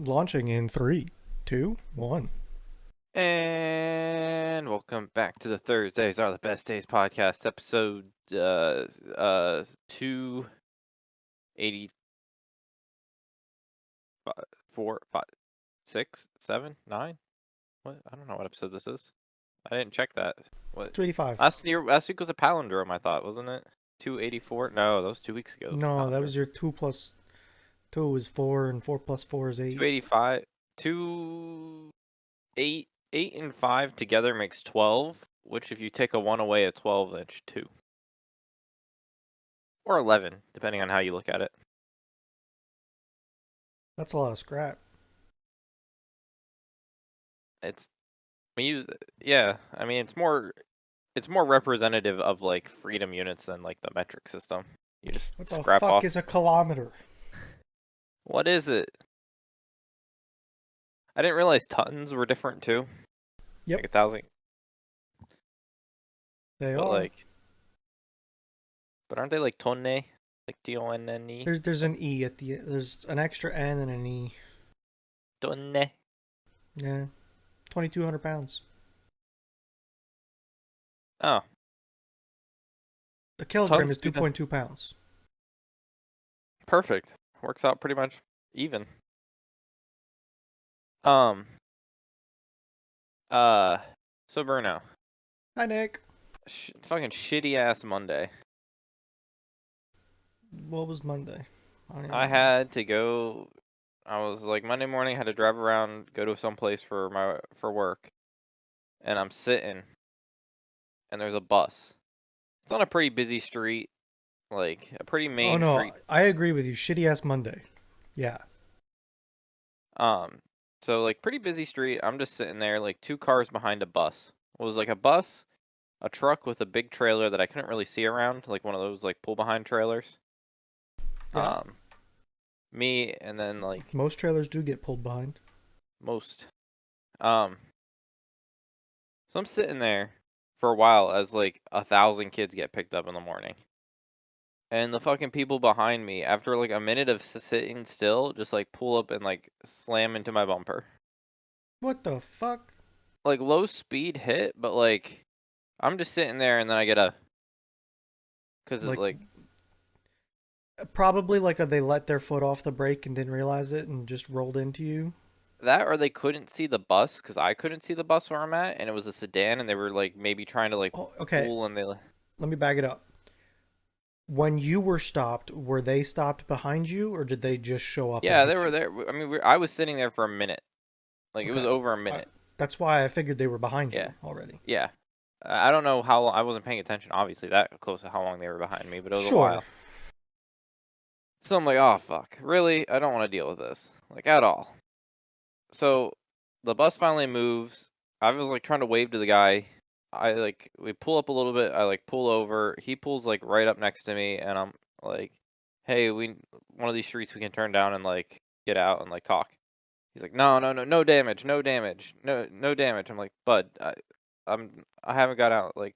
Launching in three, two, one. And welcome back to the Thursdays Are the Best Days podcast, episode 284, 4, 5, 6, 7, 9. What? I don't know what episode this is. I didn't check that. What? 285. Last week was a palindrome, I thought, wasn't it? 284? No, that was 2 weeks ago. It was a No, that palindrome. was your 2 plus 2 is 4, and 4 plus 4 is 8. 285. 8 and 5 together makes 12, which if you take a 1 away, a 12, that's 2. Or 11, depending on how you look at it. That's a lot of scrap. It's we use yeah. I mean, it's more representative of like freedom units than like the metric system. You just What the scrap fuck off. is a kilometer? What is it? I didn't realize tons were different too. Yep. Like 1,000, They but are. aren't they like tonne? Like Tonne? There's an E at the end. There's an extra N and an E. Tonne. Yeah. 2,200 pounds. Oh, A kilogram tons is do that. 2.2 pounds. Perfect. Works out pretty much even. Um. So Bruno, Hi, Nick. fucking shitty ass Monday. What was Monday? don't even I remember. had to go. I was like Monday morning. I had to drive around, go to some place for work, and I'm sitting, and there's a bus. It's on a pretty busy street, like a pretty Oh, main no. street. I agree with you. Shitty ass Monday. Yeah. Um, so like pretty busy street. I'm just sitting there, like 2 cars behind a bus. It was like a bus, a truck with a big trailer that I couldn't really see around, like one of those like pull behind trailers. Yeah. Um, me and then like Most trailers do get pulled behind. most. Um, So I'm sitting there for a while as like 1,000 kids get picked up in the morning. And the fucking people behind me, after like a minute of sitting still, just like pull up and like slam into my bumper. What the fuck? Like low speed hit, but like I'm just sitting there and then I get a. Because it Like, like. probably like they let their foot off the brake and didn't realize it and just rolled into you. That or they couldn't see the bus because I couldn't see the bus where I'm at. And it was a sedan and they were like maybe trying to like Oh, okay, pull and they. let me back it up. When you were stopped, were they stopped behind you or did they just show up and Yeah, they hit were you? there. I mean, I was sitting there for a minute. Like it was Okay. over a I, minute. that's why I figured they were behind Yeah. you already. Yeah. I don't know how long. I wasn't paying attention, obviously, that close to how long they were behind me, but it was a Sure. while. So I'm like, oh, fuck. Really? I don't want to deal with this. Like, at all. So the bus finally moves. I was, like, trying to wave to the guy. We pull up a little bit. I, like, pull over. He pulls, like, right up next to me, and I'm like, hey, one of these streets we can turn down and, like, get out and, like, talk. He's like, no, no, no, no damage, no damage, no damage. I'm like, bud, I haven't got out, like,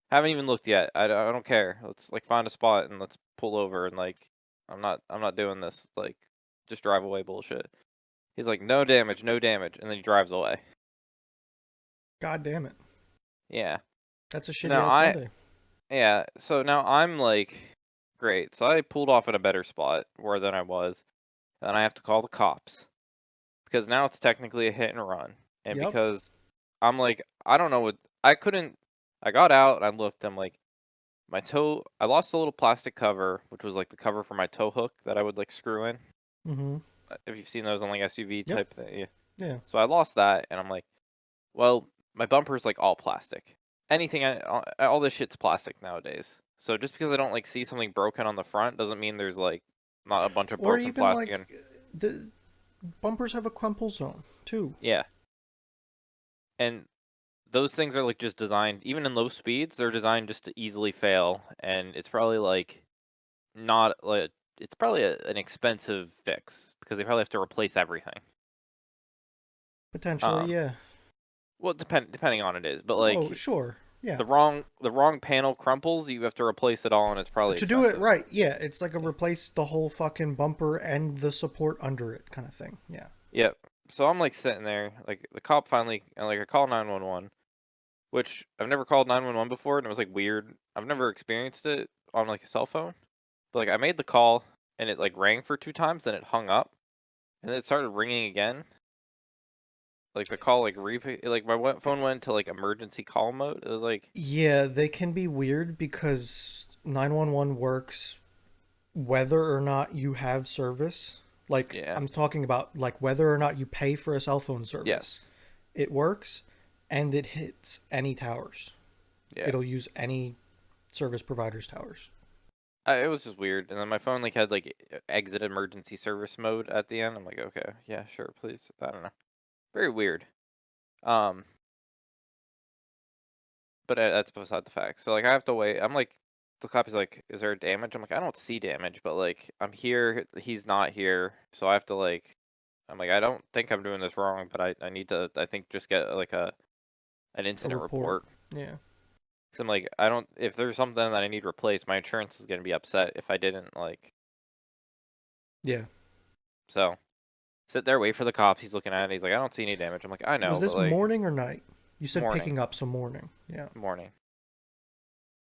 haven't even looked yet. I don't care. Let's like find a spot and let's pull over and like I'm not doing this like just drive away bullshit. He's like no damage, no damage, and then he drives away. God damn it. Yeah. That's a So shitty now ass Monday. I'm like great. So I pulled off in a better spot where than I was. And I have to call the cops because now it's technically a hit and run. And Yep. because I'm like I don't know what I couldn't I got out, I looked, I'm like my toe, I lost a little plastic cover, which was like the cover for my tow hook that I would like screw in. Mm-hmm. If you've seen those on like SUV Yep. type thing. Yeah. Yeah. So I lost that, and I'm like, well, my bumper's like all plastic. All this shit's plastic nowadays. So just because I don't like see something broken on the front doesn't mean there's like not a bunch of Or broken even plastic. like the bumpers have a crumple zone too. Yeah, and those things are like just designed, even in low speeds, they're designed just to easily fail, and it's probably like not like it's probably an expensive fix because they probably have to replace everything. Potentially, Um, yeah. well, depending on it is, but Oh, like sure. Yeah. the wrong panel crumples, you have to replace it all, and it's probably To do it expensive. right, yeah, it's like a Yeah, replace the whole fucking bumper and the support under it kind of thing. Yeah. Yep. So I'm like sitting there, like the cop finally, and like I call 911, which I've never called 911 before, and it was like weird. I've never experienced it on like a cell phone, but like I made the call and it like rang for 2 times, then it hung up, and then it started ringing again. Like the call like repeat, like my phone went to like emergency call mode. It was like, Yeah, they can be weird because 911 works whether or not you have service. Like, yeah, I'm talking about like whether or not you pay for a cell phone service. yes, It works and it hits any towers. yeah. It'll use any service provider's towers. It was just weird, and then my phone like had like exit emergency service mode at the end. I'm like, okay, yeah, sure, please. I don't know, very weird. Um, but that's beside the fact. So like I have to wait. I'm like, the copy's like, is there damage? I'm like, I don't see damage, but like I'm here, he's not here, so I have to like, I'm like, I don't think I'm doing this wrong, but I need to, I think, just get like an A incident report. report. Yeah. Cause I'm like, I don't, if there's something that I need replaced, my insurance is gonna be upset if I didn't like. Yeah. So sit there, wait for the cops. He's looking at it. He's like, I don't see any damage. I'm like, I Was know, but this like morning or night? You said morning, picking up, so morning. Yeah. morning.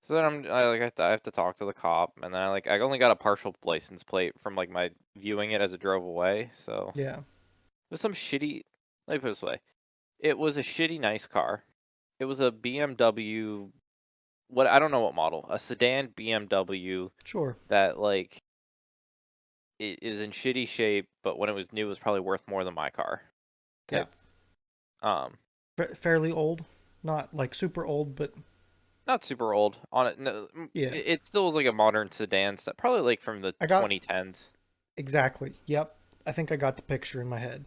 So then I have to talk to the cop, and then I only got a partial license plate from like my viewing it as it drove away. So Yeah. it was some shitty. Let me put it this way: it was a shitty nice car. It was a BMW. What, I don't know what model, a sedan BMW Sure. that like it is in shitty shape, but when it was new, it was probably worth more than my car. Yeah. Type. Um, Fairly old. Not like super old, but Not super old on it. No, yeah. it still was like a modern sedan stuff, probably like from the I got 2010s. exactly. Yep. I think I got the picture in my head.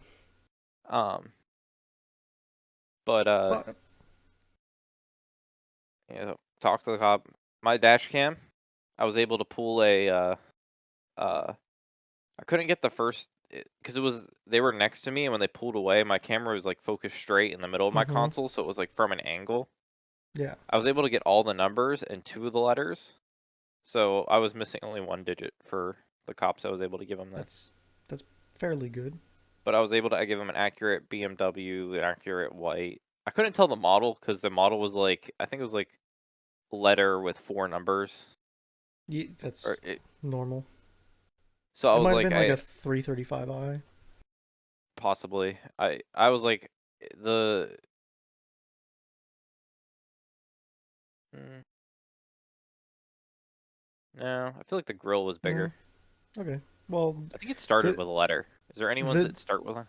Um, but But talk to the cop. My dash cam, I was able to pull a uh I couldn't get the first because it was they were next to me, and when they pulled away, my camera was like focused straight in the middle of my mm-hmm. console, so it was like from an angle. Yeah. I was able to get all the numbers and two of the letters, so I was missing only one digit for the cops. I was able to give them that. That's that's fairly good. But I was able to give him an accurate BMW, an accurate white. I couldn't tell the model because the model was like, I think it was like letter with four numbers, Yeah, that's or it, normal. so I It was might have like, been like I a 335i. possibly, I was like, the mm, no, I feel like the grill was No. bigger. Okay. Well, I think it started the with a letter. Is there any ones the that start with a?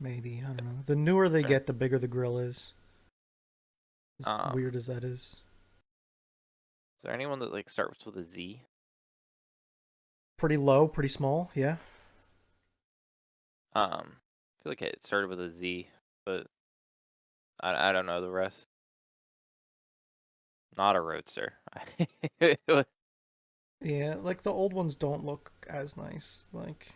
maybe, I don't know. The newer they Sure. get, the bigger the grill is. As Um, weird as that is. is there anyone that like starts with a Z? Pretty low, pretty small. Yeah. I feel like it started with a Z, but I don't know the rest. Not a roadster. It was Yeah, like the old ones don't look as nice. Like,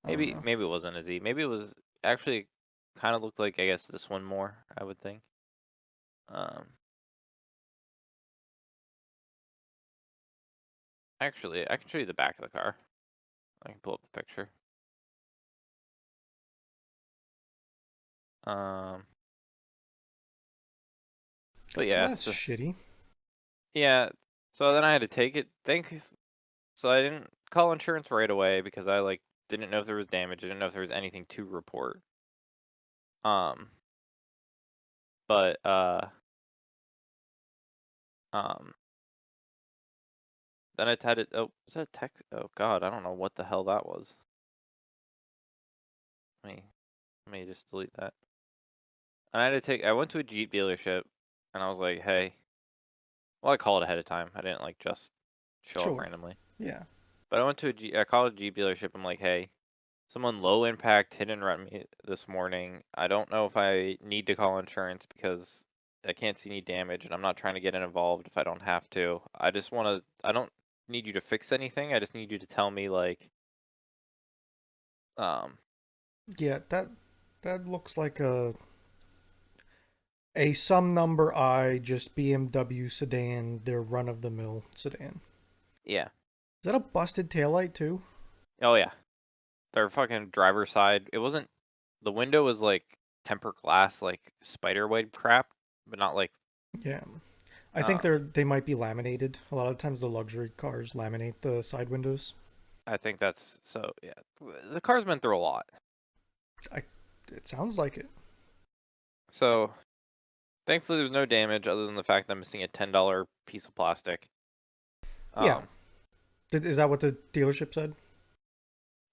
I don't maybe know. maybe it wasn't a Z. Maybe it was actually kind of looked like, I guess, this one more, I would think. Um, Actually, I can show you the back of the car. I can pull up the picture. Um, but Well, yeah, that's shitty. yeah. So then I had to take it. So I didn't call insurance right away because I like didn't know if there was damage. I didn't know if there was anything to report. Um, but um, then I had it. Oh, was that a text? Oh God, I don't know what the hell that was. Let me let me just delete that. And I had to take. I went to a Jeep dealership, and I was like, "Hey," well, I called ahead of time. I didn't like just show up Sure. randomly. Yeah. But I went to I called a Jeep dealership. I'm like, "Hey, someone low impact hit and run me this morning. I don't know if I need to call insurance because I can't see any damage, and I'm not trying to get involved if I don't have to. I just want to. I don't need you to fix anything. I just need you to tell me like, um, Yeah, that looks like a some number I just BMW sedan, their run of the mill sedan. yeah, Is that a busted taillight too? Oh yeah, their fucking driver's side. It wasn't. The window was like tempered glass, like spider web crap, but not like. Yeah. I think Um, they might be laminated. A lot of times the luxury cars laminate the side windows. I think that's so. Yeah, the car's been through a lot. I it sounds like it. So thankfully, there's no damage other than the fact that I'm missing a $10 piece of plastic. Yeah. Um, Is that what the dealership said?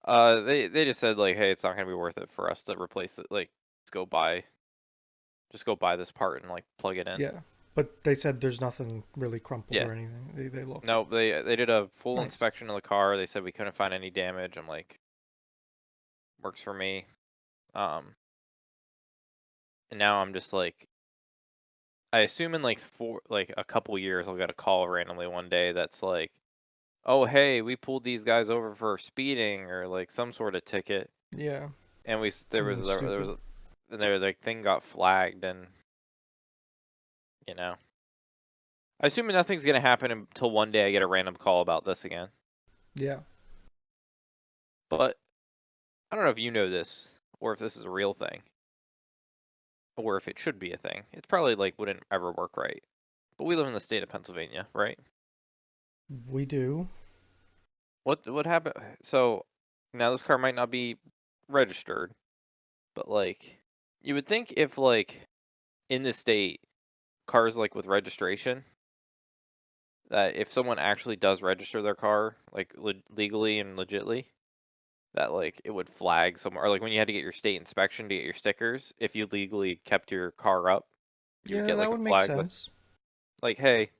they just said like, hey, it's not gonna be worth it for us to replace it. Like, let's just go buy this part and like plug it in. Yeah. But they said there's nothing really crumpled Yeah. or anything. They look No, they did a full nice. inspection of the car. They said we couldn't find any damage. I'm like, works for me. Um, and now I'm just like, I assume in like a couple years I'll get a call randomly one day that's like, oh hey, we pulled these guys over for speeding or like some sort of ticket, Yeah. and Something there was stupid. and their like thing got flagged, and you know, I assume nothing's gonna happen until one day I get a random call about this again. Yeah. But I don't know if you know this or if this is a real thing or if it should be a thing. It's probably like wouldn't ever work right. But we live in the state of Pennsylvania, right? We do. What happened? So now this car might not be registered, but like you would think if like in the state cars like with registration that if someone actually does register their car like legally and legitly that like it would flag somewhere or like when you had to get your state inspection to get your stickers if you legally kept your car up you would Yeah, get that like a would make flag that sense. like hey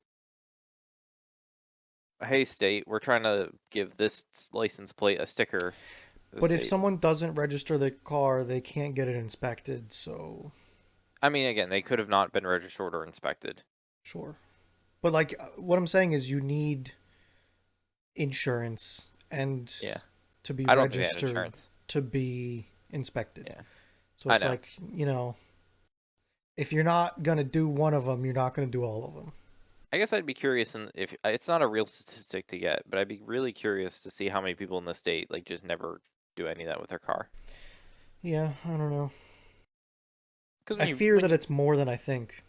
state we're trying to give this license plate a sticker to the But if state. someone doesn't register their car, they can't get it inspected, so I mean again they could have not been registered or inspected. sure. But like what I'm saying is you need insurance and Yeah, to be I don't think they had registered insurance. to be inspected. Yeah, So I it's know. like, if you're not going to do one of them, you're not going to do all of them. I guess I'd be curious, and if it's not a real statistic to get, but I'd be really curious to see how many people in the state like just never do any of that with their car. Yeah, I don't know. Because I fear that it's more than I think.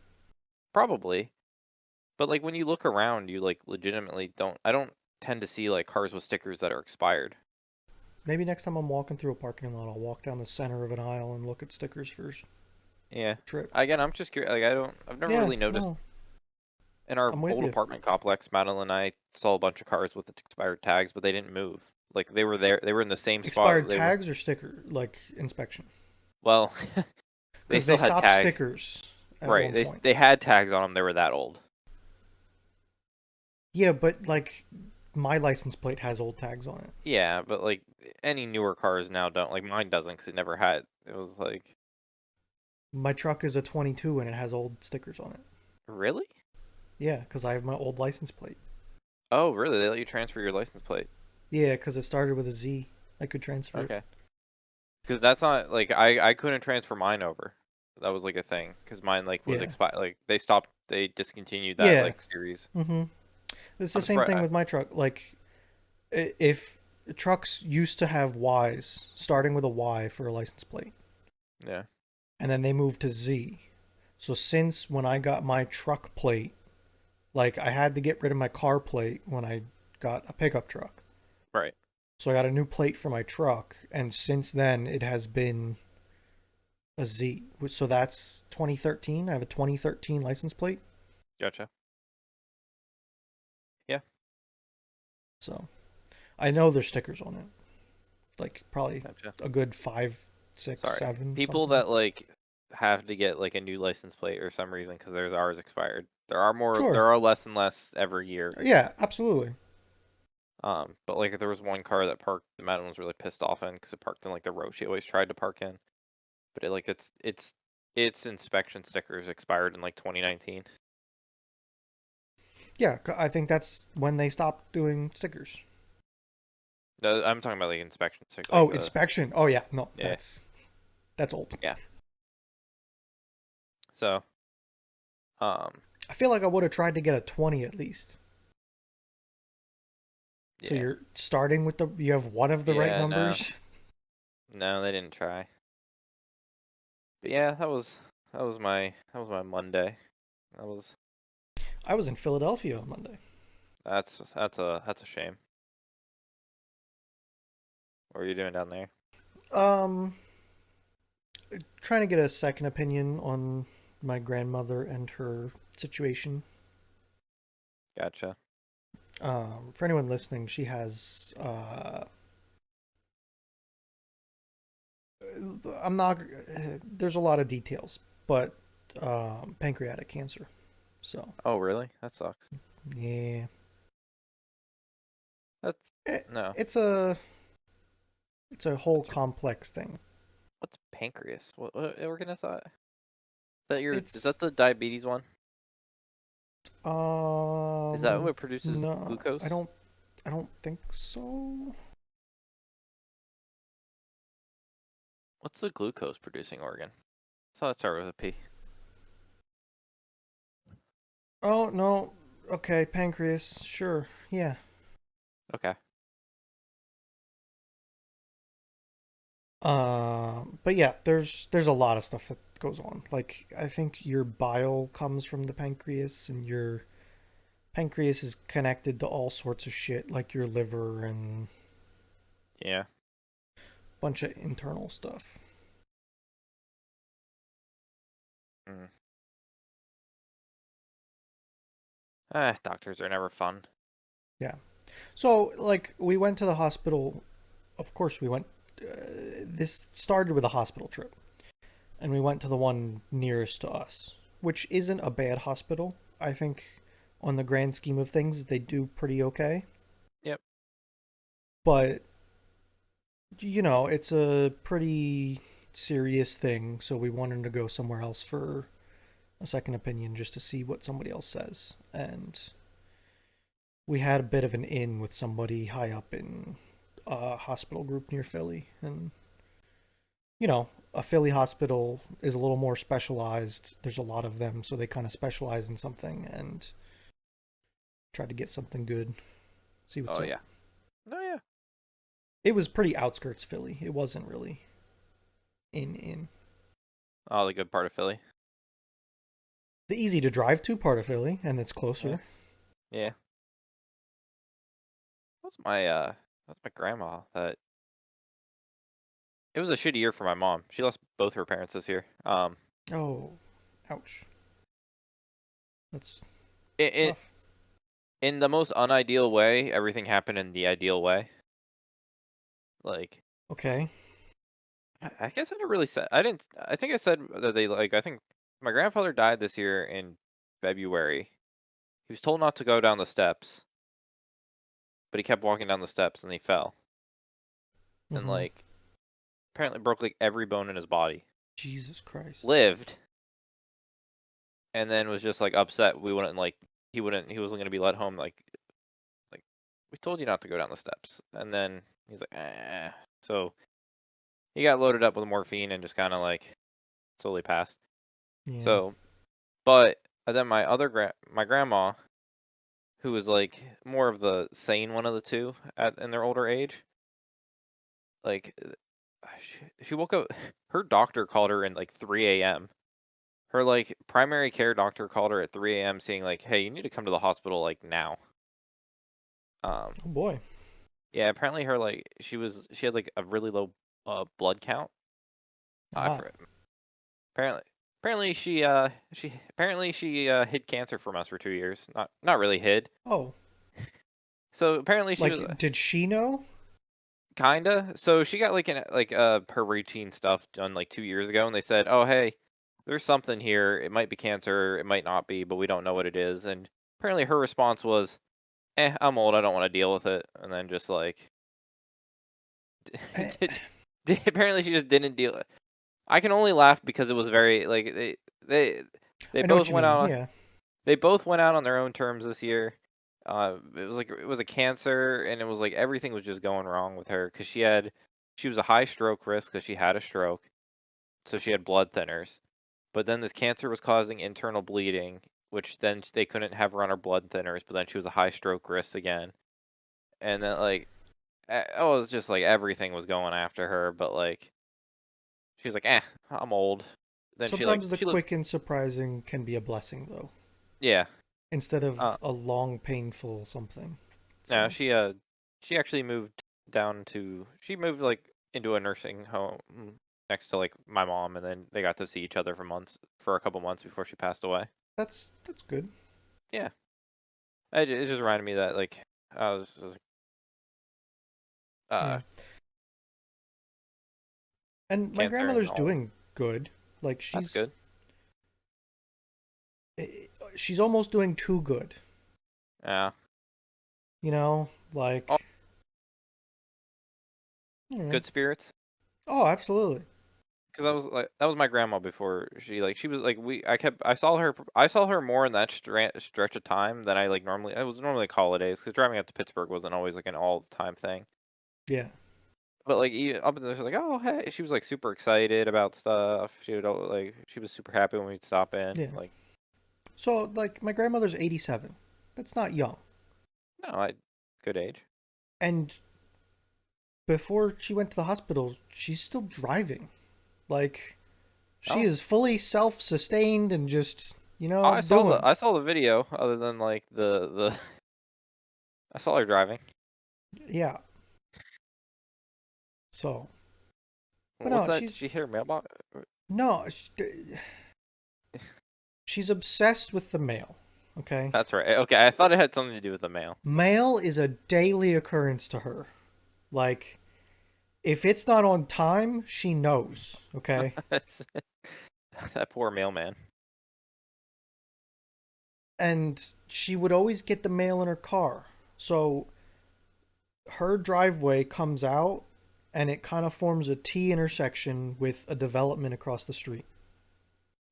probably, but like when you look around, you like legitimately don't. I don't tend to see like cars with stickers that are expired. Maybe next time I'm walking through a parking lot, I'll walk down the center of an aisle and look at stickers first. Yeah. Trip. Again, I'm just curious. Like I've never Yeah, really noticed no, in our I'm with old you. apartment complex. Madeline and I saw a bunch of cars with expired tags, but they didn't move. Like they were there. They were in the same spot. Expired They were tags or sticker, like inspection? well. They Because they still had stopped tags. stickers at Right. one point. They had tags on them. They were that old. Yeah, but like my license plate has old tags on it. Yeah, but like any newer cars now don't. Like mine doesn't because it never had. It was like My truck is a 22 and it has old stickers on it. really? Yeah, because I have my old license plate. Oh, really? They let you transfer your license plate? Yeah, because it started with a Z. I could transfer it. Okay. Because that's not like I couldn't transfer mine over. That was like a thing because mine like was Yeah. expired. Like they discontinued that Yeah. like series. Mm-hmm. It's the I'm same surprised. thing with my truck. Like, if trucks used to have Ys, starting with a Y for a license plate, Yeah. and then they moved to Z. So since when I got my truck plate, like I had to get rid of my car plate when I got a pickup truck. Right. So I got a new plate for my truck, and since then it has been a Z. So that's 2013. I have a 2013 license plate. Gotcha. Yeah. So I know there's stickers on it. Like probably Gotcha. a good five, six, Sorry. seven, People something. that like have to get like a new license plate or some reason because there's ours expired. Sure. There are less and less every year. Yeah, absolutely. But like there was one car that parked. Madeline was really pissed off in because it parked in like the row she always tried to park in. But its inspection stickers expired in like 2019. Yeah, I think that's when they stopped doing stickers. No, I'm talking about like inspection sticker, like Oh, the inspection. Oh yeah, no, yeah that's old. yeah. So um I feel like I would have tried to get a 20 at least. So Yeah. you're starting with you have one of the right Yeah, no. numbers. No, they didn't try. But yeah, that was my Monday. That was I was in Philadelphia on Monday. that's a shame. What are you doing down there? Um, trying to get a second opinion on my grandmother and her situation. Gotcha. For anyone listening, she has I'm not. There's a lot of details, but pancreatic cancer. So Oh, really? That sucks. yeah, That's it, no. it's a it's a whole complex thing. What's pancreas? What organ is that? Is that It's the diabetes one? Is that um what produces no, glucose? I don't think so. What's the glucose producing organ? I thought it started with a P. Oh no, okay, pancreas, sure, yeah. Okay. But yeah, there's a lot of stuff that goes on. Like I think your bile comes from the pancreas, and your pancreas is connected to all sorts of shit, like your liver and Yeah. a bunch of internal stuff. Mm. Doctors are never fun. Yeah. So like we went to the hospital. Of course we went. This started with a hospital trip, and we went to the one nearest to us, which isn't a bad hospital. I think on the grand scheme of things, they do pretty okay. Yep. But you know, it's a pretty serious thing, so we wanted to go somewhere else for a second opinion just to see what somebody else says. And we had a bit of an in with somebody high up in a hospital group near Philly. And, you know, a Philly hospital is a little more specialized. There's a lot of them, so they kind of specialize in something and try to get something good, see what's Oh up. yeah. Oh yeah. It was pretty outskirts Philly. It wasn't really in. Oh, the good part of Philly. The easy to drive to part of Philly, and it's Yeah. closer. Yeah. That's my grandma. That It was a shitty year for my mom. She lost both her parents this year. Oh, ouch. That's In rough. in the most unideal way, everything happened in the ideal way. Like, Okay. I guess I never really said. I didn't. I think I said that they like. I think my grandfather died this year in February. He was told not to go down the steps, but he kept walking down the steps and he fell and Mm-hmm. like apparently broke like every bone in his body. Jesus Christ. Lived and then was just like upset. We wouldn't like. He wasn't gonna be let home. Like we told you not to go down the steps. And then he's like, So he got loaded up with morphine and just kind of like slowly passed. Yeah. So, but then my grandma, who was like more of the sane one of the two in their older age, like she woke up. Her doctor called her in like 3 a.m. Her like primary care doctor called her at 3 a.m. saying like, "Hey, you need to come to the hospital like now." Um, Oh boy. yeah, apparently she had like a really low blood count. I Ah. for apparently she hid cancer from us for 2 years. Not really hid. Oh. So apparently she was Like, did she know? kinda. So she got her routine stuff done like 2 years ago, and they said, "Oh hey, there's something here. It might be cancer. It might not be, but we don't know what it is." And apparently her response was, I'm old. I don't want to deal with it." And then just like I, apparently she just didn't deal. I can only laugh because it was very like they they I know both what you went mean. out Yeah. they both went out on their own terms this year. It was a cancer, and it was like everything was just going wrong with her because she was a high stroke risk because she had a stroke, so she had blood thinners. But then this cancer was causing internal bleeding, which then they couldn't have her on her blood thinners. But then she was a high stroke risk again, and then like it was just like everything was going after her, but like she was like, I'm old. Then Sometimes the she looked, quick and surprising can be a blessing, though, yeah. instead Uh, of a long, painful something. no, So she actually moved down to she moved like into a nursing home next to like my mom, and then they got to see each other for a couple months before she passed away. that's good. Yeah, it just reminded me that like I was uh Yeah. And my cancer and grandmother's all. doing good. Like That's good. she's almost doing too good. Yeah. You know, Oh, like I don't know. good spirits. Oh, absolutely. Because that was my grandma before she was like I saw her more in that stretch of time than I like normally. It was normally like holidays because driving up to Pittsburgh wasn't always like an all the time thing. Yeah. But like up in there, she was like, oh hey, she was like super excited about stuff. She was super happy when we'd stop in. Yeah. Like So like my grandmother's 87. That's not young. no, I good age. And before she went to the hospital, she's still driving. Like she Oh, is fully self-sustained and just, doing. I saw the video. Other than like the I saw her driving. Yeah. So, but What's no, that? Did she hit her mailbox? no, she's obsessed with the mail. Okay? That's right. Okay, I thought it had something to do with the mail. Mail is a daily occurrence to her. Like if it's not on time, she knows, okay? That poor mailman. And she would always get the mail in her car. So her driveway comes out and it kind of forms a T intersection with a development across the street.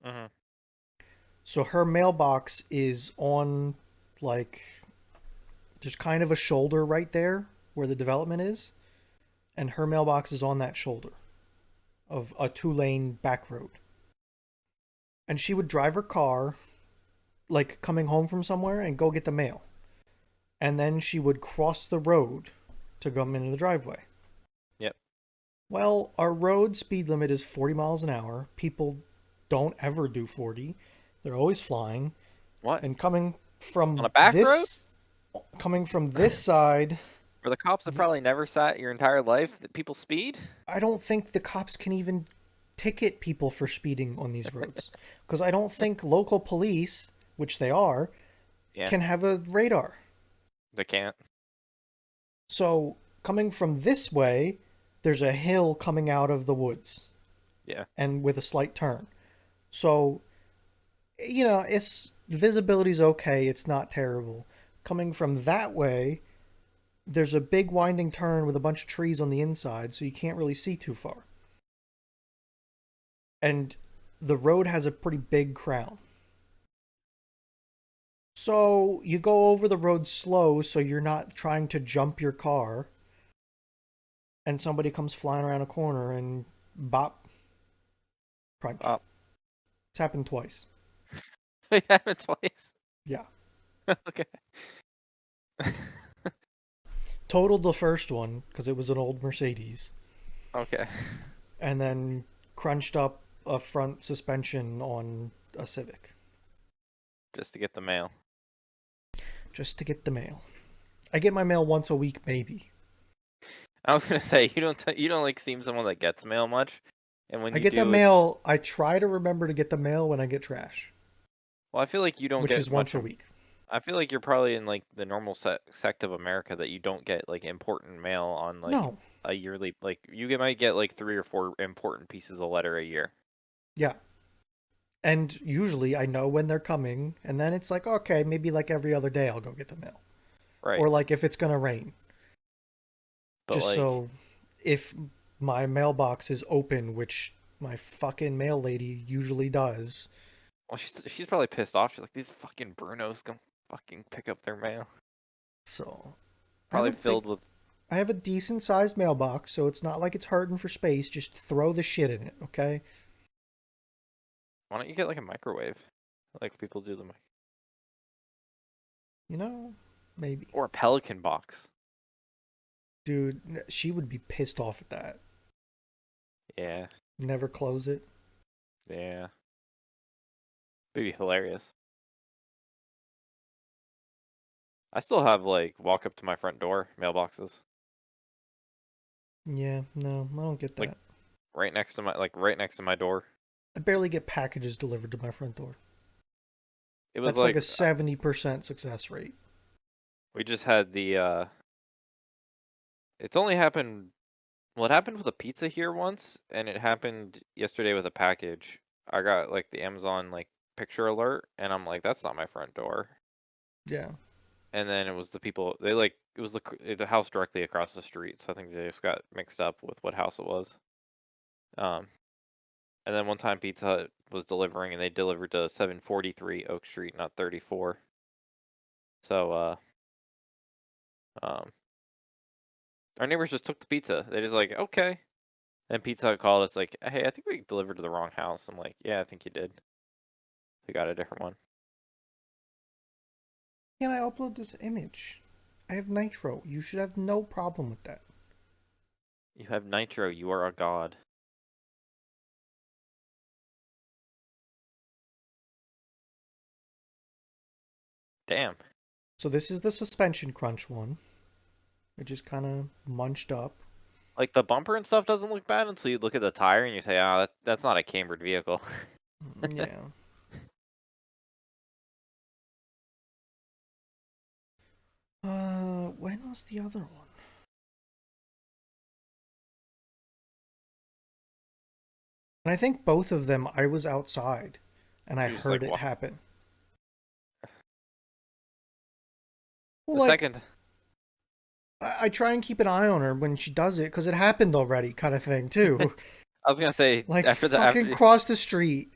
Hmm. So her mailbox is on, like, there's kind of a shoulder right there where the development is, and her mailbox is on that shoulder of a 2-lane back road. And she would drive her car, like coming home from somewhere, and go get the mail. And then she would cross the road to come into the driveway. Yep. Well, our road speed limit is 40 miles an hour. People don't ever do 40. They're always flying. What? And On a back road? coming from this side, Where the cops have probably never sat your entire life that people speed? I don't think the cops can even ticket people for speeding on these roads because I don't think local police, which they are, Yeah, can have a radar. they can't. So, coming from this way, there's a hill coming out of the woods Yeah. and with a slight turn. So, it's visibility's okay, it's not terrible. Coming from that way, there's a big winding turn with a bunch of trees on the inside, so you can't really see too far. And the road has a pretty big crown. So you go over the road slow so you're not trying to jump your car and somebody comes flying around a corner and bop, crunch. Oh, It's happened twice. it happened twice. Yeah. Okay. Totaled the first one because it was an old Mercedes Okay. and then crunched up a front suspension on a Civic Just to get the mail. just to get the mail. I get my mail once a week, maybe. I was gonna say you don't like seem someone that gets mail much, and when I you get the do, it's mail. I try to remember to get the mail when I get trash, well. I feel like you don't which get is once much. a week. I feel like you're probably in like the normal sect of America that you don't get like important mail on like No. a yearly. Like might get like 3 or 4 important pieces of letter a year. Yeah. And usually I know when they're coming, and then it's like, okay, maybe like every other day I'll go get the mail. Right. Or like if it's gonna rain. But Just like, so if my mailbox is open, which my fucking mail lady usually does. well, she's probably pissed off. She's like, these fucking Brunos gonna fucking pick up their mail. So I have Probably a big filled with. I have a decent sized mailbox, so it's not like it's hurting for space. Just throw the shit in it, okay? Why don't you get like a microwave, like people do You know, maybe. or a Pelican box? Dude, she would be pissed off at that. Yeah, Never close it. yeah. Maybe hilarious. I still have like walk up to my front door mailboxes, Yeah, no, I don't get like that. right next to my door. I barely get packages delivered to my front door. It was That's like like a 70% success rate. we just had the it's only happened well, it happened with a pizza here once, and it happened yesterday with a package. I got like the Amazon like picture alert, and I'm like, that's not my front door. Yeah. And then it was the people they like it was the house directly across the street, so I think they just got mixed up with what house it was. Um, and then one time Pizza Hut was delivering, and they delivered to 743 Oak Street, not 34. So um, our neighbors just took the pizza. They just like okay. And Pizza Hut called us like, hey, I think we delivered to the wrong house. I'm like, yeah, I think you did. We got a different one. Can I upload this image? I have Nitro. You should have no problem with that. You have Nitro. You are a god. Damn. So this is the suspension crunch one. It just kind of munched up. Like the bumper and stuff doesn't look bad until you look at the tire and you say, ah, that's not a cambered vehicle. Yeah. When was the other one? And I think both of them I was outside and I You're just heard like, it what? happen. Well, The like second, I try and keep an eye on her when she does it because it happened already, kind of thing too. I was gonna say Like after the fucking after cross the street.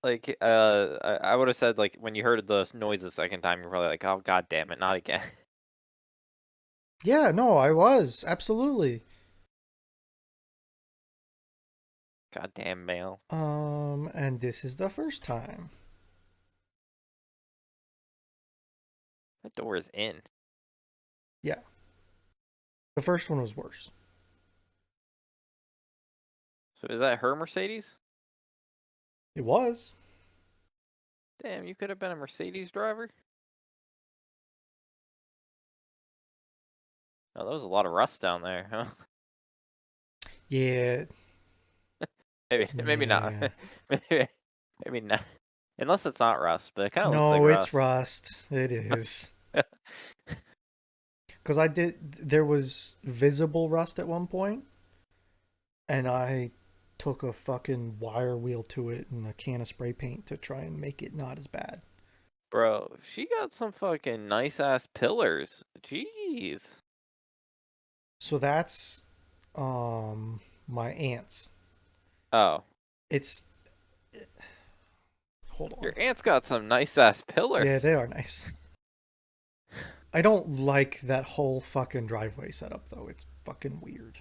like I would have said like when you heard the noise the second time, you're probably like, oh god damn it, not again. Yeah, no, I was absolutely. Goddamn mail. And this is the first time. That door is in. Yeah, the first one was worse. So is that her Mercedes? It was. Damn, you could have been a Mercedes driver. Oh, there was a lot of rust down there, huh? Yeah, Maybe not. yeah. maybe, maybe not. Unless it's not rust, but it kind of looks like No, it's rust. rust. It is. Because I did. There was visible rust at one point, and I took a fucking wire wheel to it and a can of spray paint to try and make it not as bad. Bro, she got some fucking nice ass pillars. Jeez. So that's my aunt's. Oh, It's hold your on. aunt's got some nice ass pillars. Yeah, they are nice. I don't like that whole fucking driveway setup though. It's fucking weird.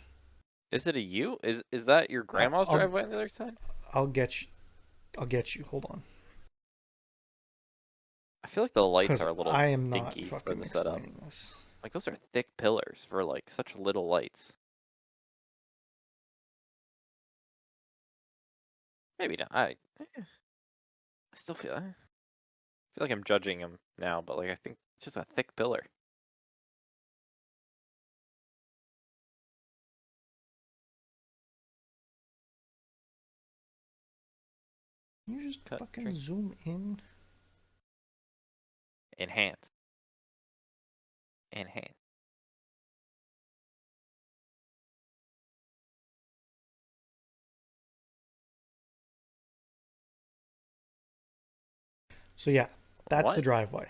Is it a U? Is that your I, grandma's I'll driveway on the other side? I'll get you. I'll get you. Hold on, I feel like the lights because are a little I am not dinky for fucking the setup. explaining this. Like those are thick pillars for like such little lights. Maybe not. I still feel like I'm judging him now, but like I think it's just a thick pillar. Can you just Cut, fucking drink, zoom in? enhance, enhance. So yeah, that's the What? driveway.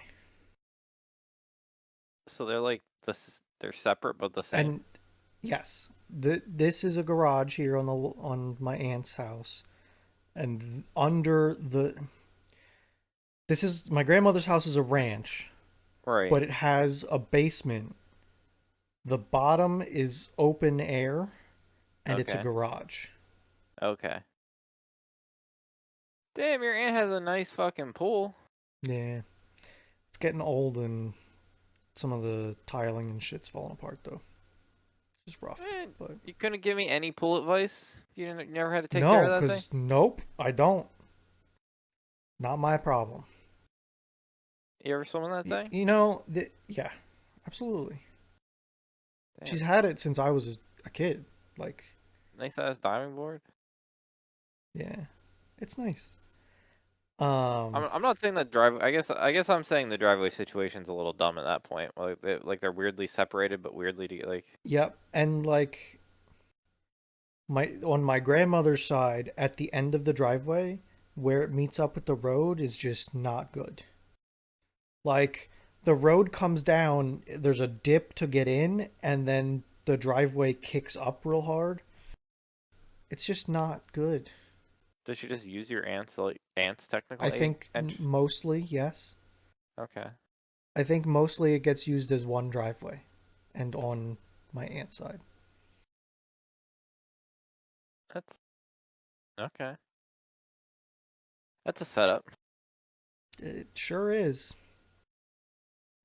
So they're like this. They're separate but the same. And yes, this is a garage here on my aunt's house, and under the this is my grandmother's house is a ranch, Right. but it has a basement. The bottom is open air, and it's a Okay. garage. Okay. Damn, your aunt has a nice fucking pool. Yeah, it's getting old, and some of the tiling and shit's falling apart though. It's rough, Eh, but you couldn't give me any pool advice? You never had to take care no, of that thing? cause nope, I don't. Not my problem. You ever swim in that thing? Yeah, absolutely. Damn. She's had it since I was a kid. Like, Nice ass diving board. yeah, it's nice. I'm Um, I'm not saying that drive. I guess I'm saying the driveway situation's a little dumb at that point. Like they're weirdly separated, but weirdly like. yep, and like my on my grandmother's side, at the end of the driveway, where it meets up with the road, is just not good. Like the road comes down, there's a dip to get in, and then the driveway kicks up real hard. It's just not good. Does she just use your aunt's I technical think edge? mostly, yes. Okay, I think mostly it gets used as one driveway and on my aunt's side. that's okay. That's a setup. It sure is.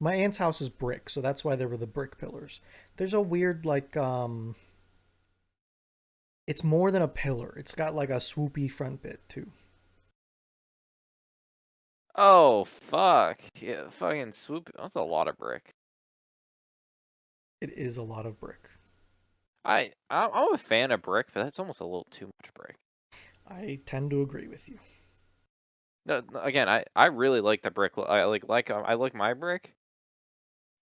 My aunt's house is brick, so that's why there were the brick pillars. There's a weird it's more than a pillar. It's got like a swoopy front bit too. Oh fuck! Yeah, fucking swoop. That's a lot of brick. It is a lot of brick. I'm a fan of brick, but that's almost a little too much brick. I tend to agree with you. No, again, I really like the brick. I like my brick,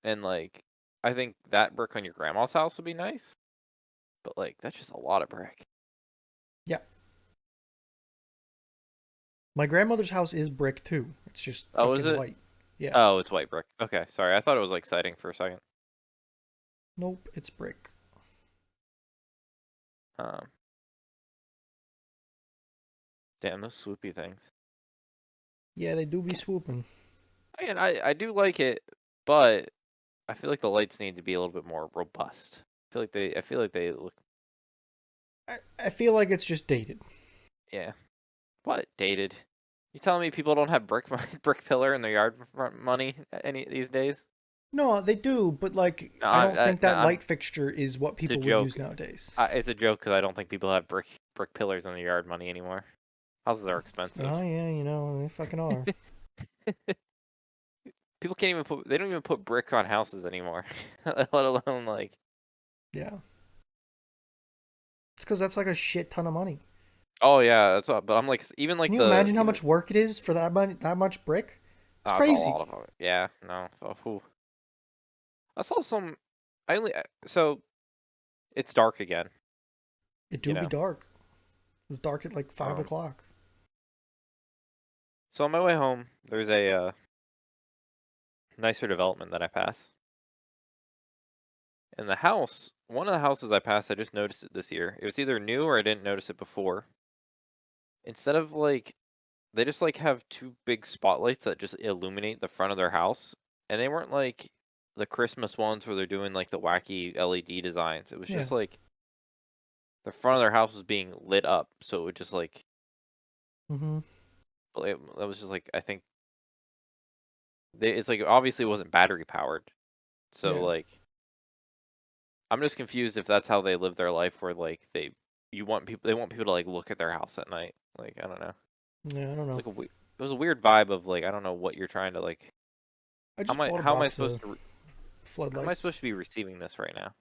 and like I think that brick on your grandma's house would be nice, but like that's just a lot of brick. Yeah. My grandmother's house is brick too. It's just Oh, is fucking it? white. Yeah. Oh, it's white brick. Okay, sorry. I thought it was like siding for a second. Nope, it's brick. Um, damn those swoopy things. Yeah, they do be swooping. Again, I do like it, but I feel like the lights need to be a little bit more robust. I feel like they look, I feel like it's just dated. yeah. What dated? You telling me people don't have brick pillar in their yard front money any these days? No, they do, but like No, I don't think no, that light fixture is what it's a people would joke. use nowadays. It's a joke because I don't think people have brick pillars in their yard money anymore. Houses are expensive. Oh yeah, they fucking are. People can't even put they don't even put brick on houses anymore, let alone like. Yeah. It's because that's like a shit ton of money. Oh yeah, that's what. But I'm like even Can like you the imagine how even much work it is for that much brick? It's it's a lot crazy. of it. Yeah, no. Oh, whew. I saw some. I only so it's dark again. It You do be know. dark. It was dark at like 5 Um. o'clock. So on my way home, there's a nicer development that I pass, and the house. One of the houses I passed, I just noticed it this year. It was either new or I didn't notice it before. Instead of like they just like have two big spotlights that just illuminate the front of their house, and they weren't like the Christmas ones where they're doing like the wacky LED designs. It was Yeah. just like the front of their house was being lit up, so it would just like Mm-hmm. that was just like I think it's like obviously it wasn't battery powered, so Yeah. like I'm just confused if that's how they live their life, where like they want people to like look at their house at night. Like I don't know, Yeah, I don't it's know. like it was a weird vibe of like I don't know what you're trying to like. I just bought a How am I box supposed of to how am I floodlights. supposed to be receiving this right now?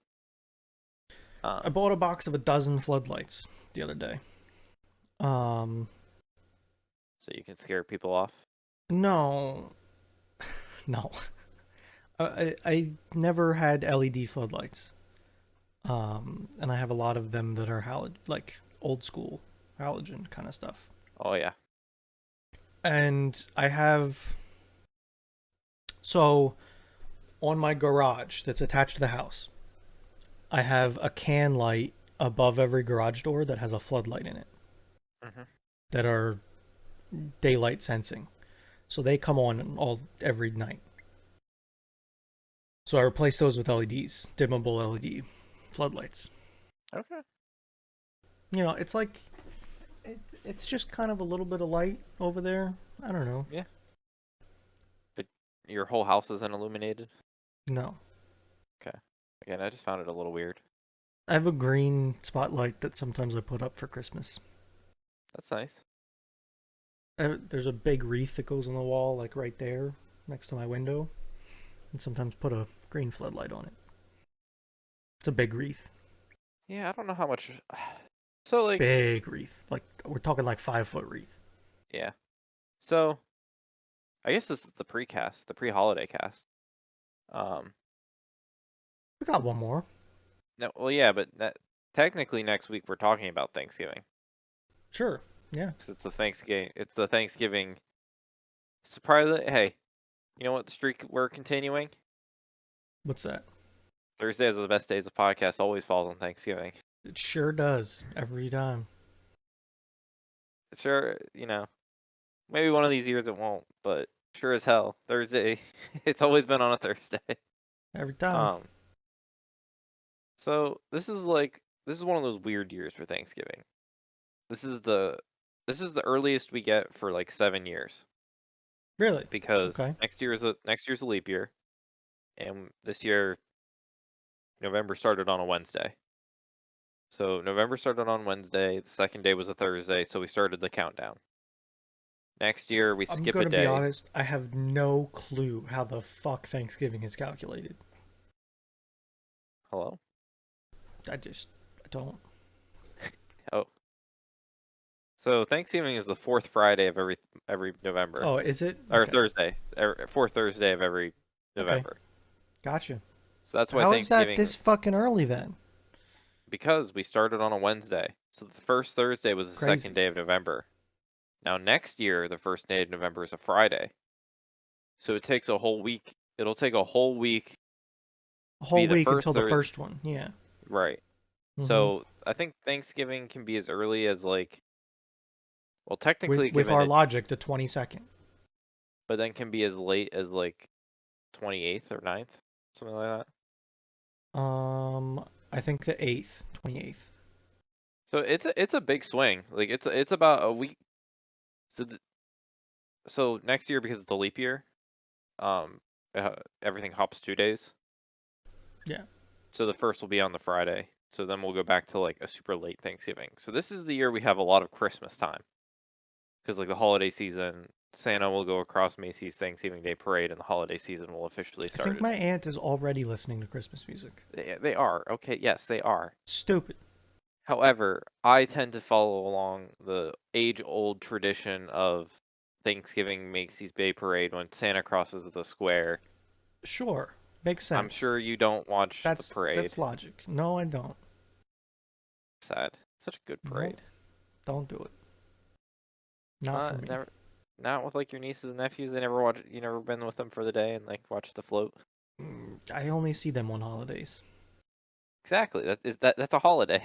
I Um, bought a box of a dozen floodlights the other day. Um, so you can scare people off. no, no. I never had LED floodlights. And I have a lot of them that are like old school halogen kind of stuff. Oh yeah. And I have so on my garage that's attached to the house, I have a can light above every garage door that has a floodlight in it Hmm. that are daylight sensing. So they come on all every night. So I replaced those with LEDs, dimmable LED floodlights. Okay. It's like it's just kind of a little bit of light over there. I don't know. Yeah. But your whole house isn't illuminated. No. Okay. Again, I just found it a little weird. I have a green spotlight that sometimes I put up for Christmas. That's nice. There's a big wreath that goes on the wall, like right there next to my window, and sometimes put a green floodlight on it. It's a big wreath. Yeah, I don't know how much. So like, Big wreath. Like we're talking like 5 foot wreath. yeah. So I guess this is the precast, the pre-holiday cast. Um, We got one more. no, well, yeah, but technically next week we're talking about Thanksgiving Sure. Yeah. because it's the Thanksgiving. It's the Thanksgiving. Surprisingly, hey, you know what the streak we're continuing? What's that? Thursdays are the best days of podcast. Always falls on Thanksgiving. It sure does every time. Sure, maybe one of these years it won't, but sure as hell Thursday. It's always been on a Thursday. Every time. Um, so this is one of those weird years for Thanksgiving. This is the this is the earliest we get for like 7 years Really? because Okay. next year's a leap year, and this year November started on a Wednesday. So November started on Wednesday. The second day was a Thursday, so we started the countdown. Next year we I'm skip a gonna be day. honest. I have no clue how the fuck Thanksgiving is calculated. Hello. I don't. Oh, so Thanksgiving is the fourth Friday of every November, Oh, is it? or Okay. Thursday, fourth Thursday of every Okay. November. Gotcha. So that's why How is that Thanksgiving, this fucking early then? because we started on a Wednesday. So the first Thursday was the second Crazy. day of November. Now next year, the first day of November is a Friday. So it takes a whole week. It'll take a whole week A to be whole the week first until the Thursday. first one. Yeah. Right. Mm-hmm. So I think Thanksgiving can be as early as like, well, technically it can With be, our logic, the 22nd. but then can be as late as like 28th or 9th, something like that. I think the 8th, 28th. So it's a big swing. Like it's about a week. So so next year because it's a leap year, um, everything hops 2 days. Yeah. So the first will be on the Friday. So then we'll go back to like a super late Thanksgiving. So this is the year we have a lot of Christmas time because like the holiday season, Santa will go across Macy's Thanksgiving Day parade, and the holiday season will officially I think start. my aunt is already listening to Christmas music. They are okay. Yes, they are. Stupid. However, I tend to follow along the age-old tradition of Thanksgiving Macy's Day Parade when Santa crosses the square. Sure. Makes I'm sense. sure you don't watch the That's parade. logic. No, I don't. Sad. Such a good Nope. parade. Don't do it. Not for me. Never, not with like your nieces and nephews. They never watch. You never been with them for the day and like watch the float. I only see them on holidays. Exactly. That's a holiday.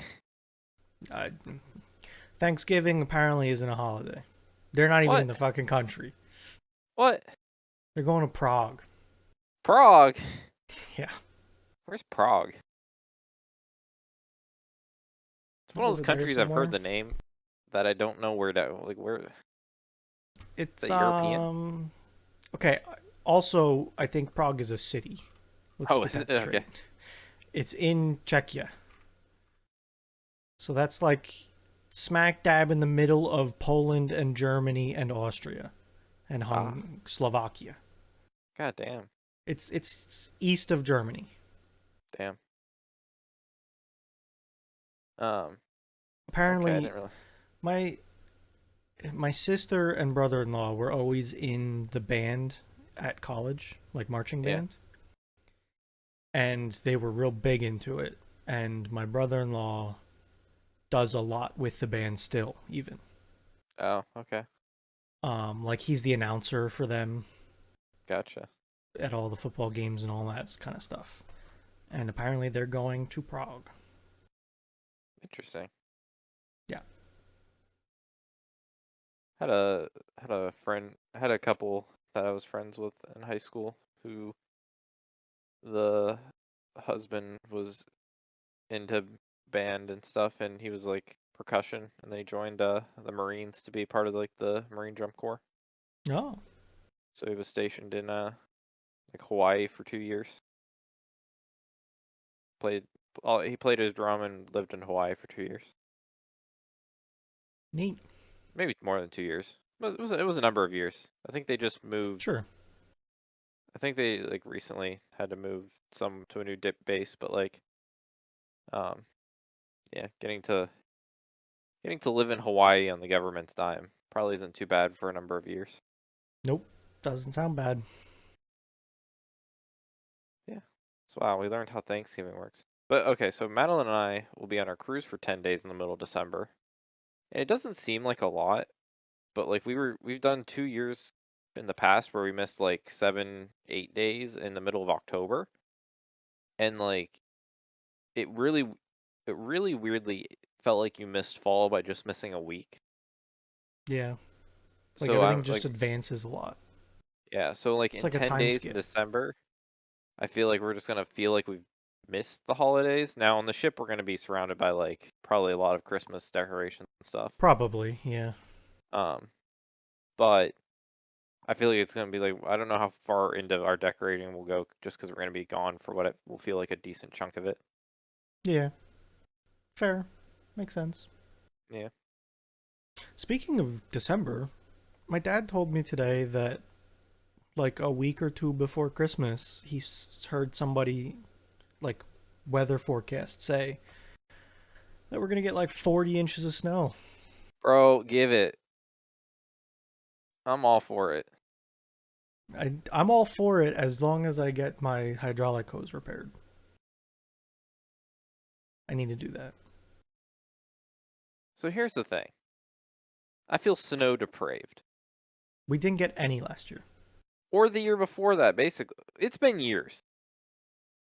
I, Thanksgiving apparently isn't a holiday. They're not even in What? the fucking country. What? They're going to Prague. Prague. Yeah. Where's Prague? It's one of those Over there countries I've heard somewhere. the name that I don't know where to like. Where is It's that European? okay. Also, I think Prague is a city. Let's Oh, get is it? that Okay. straight. It's in Czechia. So that's like smack dab in the middle of Poland and Germany and Austria and Ah, Slovakia. god damn. It's east of Germany. Damn. Um, okay, I Apparently, didn't really. my my sister and brother-in-law were always in the band at college, like marching Yeah. band, and they were real big into it. And my brother-in-law does a lot with the band still, even. Oh, okay. Like he's the announcer for them Gotcha. at all the football games and all that kind of stuff. And apparently they're going to Prague. Interesting. Yeah. Had a had a couple that I was friends with in high school who the husband was into band and stuff, and he was like percussion, and then he joined the Marines to be part of like the Marine Drum Corps. Oh, So he was stationed in like Hawaii for 2 years. Played He played his drum and lived in Hawaii for 2 years, Neat. maybe more than 2 years. But it was a number of years. I think they just moved. Sure. I think they like recently had to move some to a new dip base, but like, um, yeah, getting to live in Hawaii on the government's dime probably isn't too bad for a number of years. Nope. Doesn't sound bad. Yeah. So wow, we learned how Thanksgiving works. But okay, so Madeline and I will be on our cruise for 10 days in the middle of December. And it doesn't seem like a lot, but like we've done 2 years in the past where we missed like 7, 8 days in the middle of October. And like it really it really weirdly felt like you missed fall by just missing a week. Yeah. Like So I'm everything just like, advances a lot. yeah, so like It's in like a 10 time days in skip. December, I feel like we're just gonna feel like we've missed the holidays. Now on the ship, we're gonna be surrounded by like probably a lot of Christmas decorations and stuff. Probably, yeah. Um, but I feel like it's gonna be like I don't know how far into our decorating we'll go just because we're gonna be gone for what it will feel like a decent chunk of it. Yeah. Fair. Makes sense. Yeah. Speaking of December, my dad told me today that like a week or two before Christmas, heard somebody like weather forecast say that we're gonna get like 40 inches of snow. Bro, give it. I'm all for it. I'm all for it as long as I get my hydraulic hose repaired. I need to do that. So here's the thing. I feel snow depraved. We didn't get any last year. Or the year before that, basically. It's been years.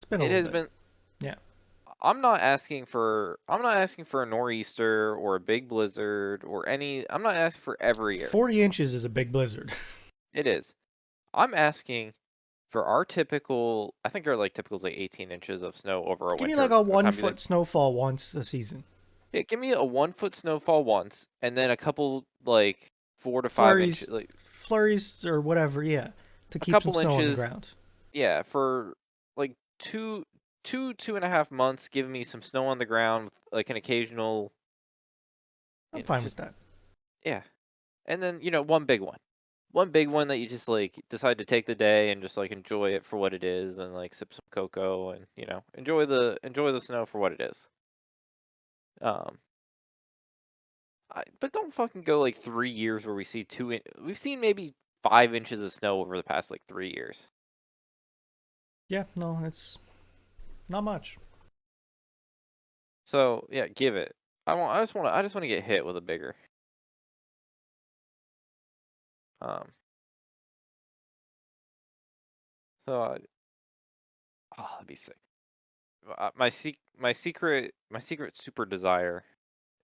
It's been a It little has bit. been Yeah. I'm not asking for a nor'easter or a big blizzard or any I'm not asking for every year. 40 inches is a big blizzard. It is. I'm asking for our typical I think our like typical is like 18 inches of snow over a Give me like winter. a What one time do you think? foot snowfall once a season. Yeah, give me a 1 foot snowfall once and then a couple like 4 to 5 inches Flurries, like flurries or whatever, yeah, to a keep some couple snow on the inches, ground. yeah, for like 2.5 months, give me some snow on the ground, like an occasional, I'm fine with just that. yeah. And then, one big one. One big one that you just like decide to take the day and just like enjoy it for what it is and like sip some cocoa and, enjoy the snow for what it is. Um but don't fucking go like 3 years where we've seen maybe 5 inches of snow over the past like 3 years. Yeah, no, it's not much. So yeah, give it. I just want to get hit with a bigger. Um so that'd be sick. My secret super desire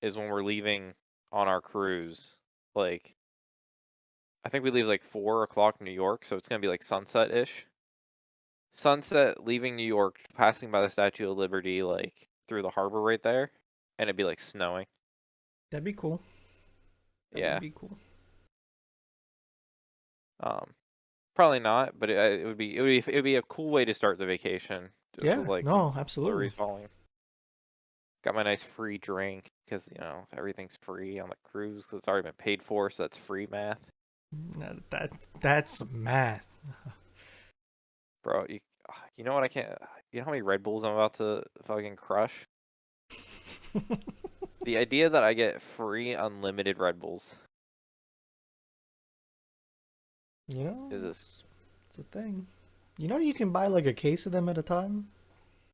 is when we're leaving on our cruise. Like, I think we leave like 4 o'clock New York, so it's gonna be like sunset ish. Sunset leaving New York, passing by the Statue of Liberty, like through the harbor right there, and it'd be like snowing. That'd be cool. That would Yeah. be cool. Um, Probably not, but it would be a cool way to start the vacation, just with Yeah, like some no, absolutely. flurries falling. Got my nice free drink because everything's free on the cruise because it's already been paid for, so that's free math. That's math. Bro, you know what I can't. You know how many Red Bulls I'm about to fucking crush? The idea that I get free unlimited Red Bulls You know, is this. it's a thing. You know, you can buy like a case of them at a time.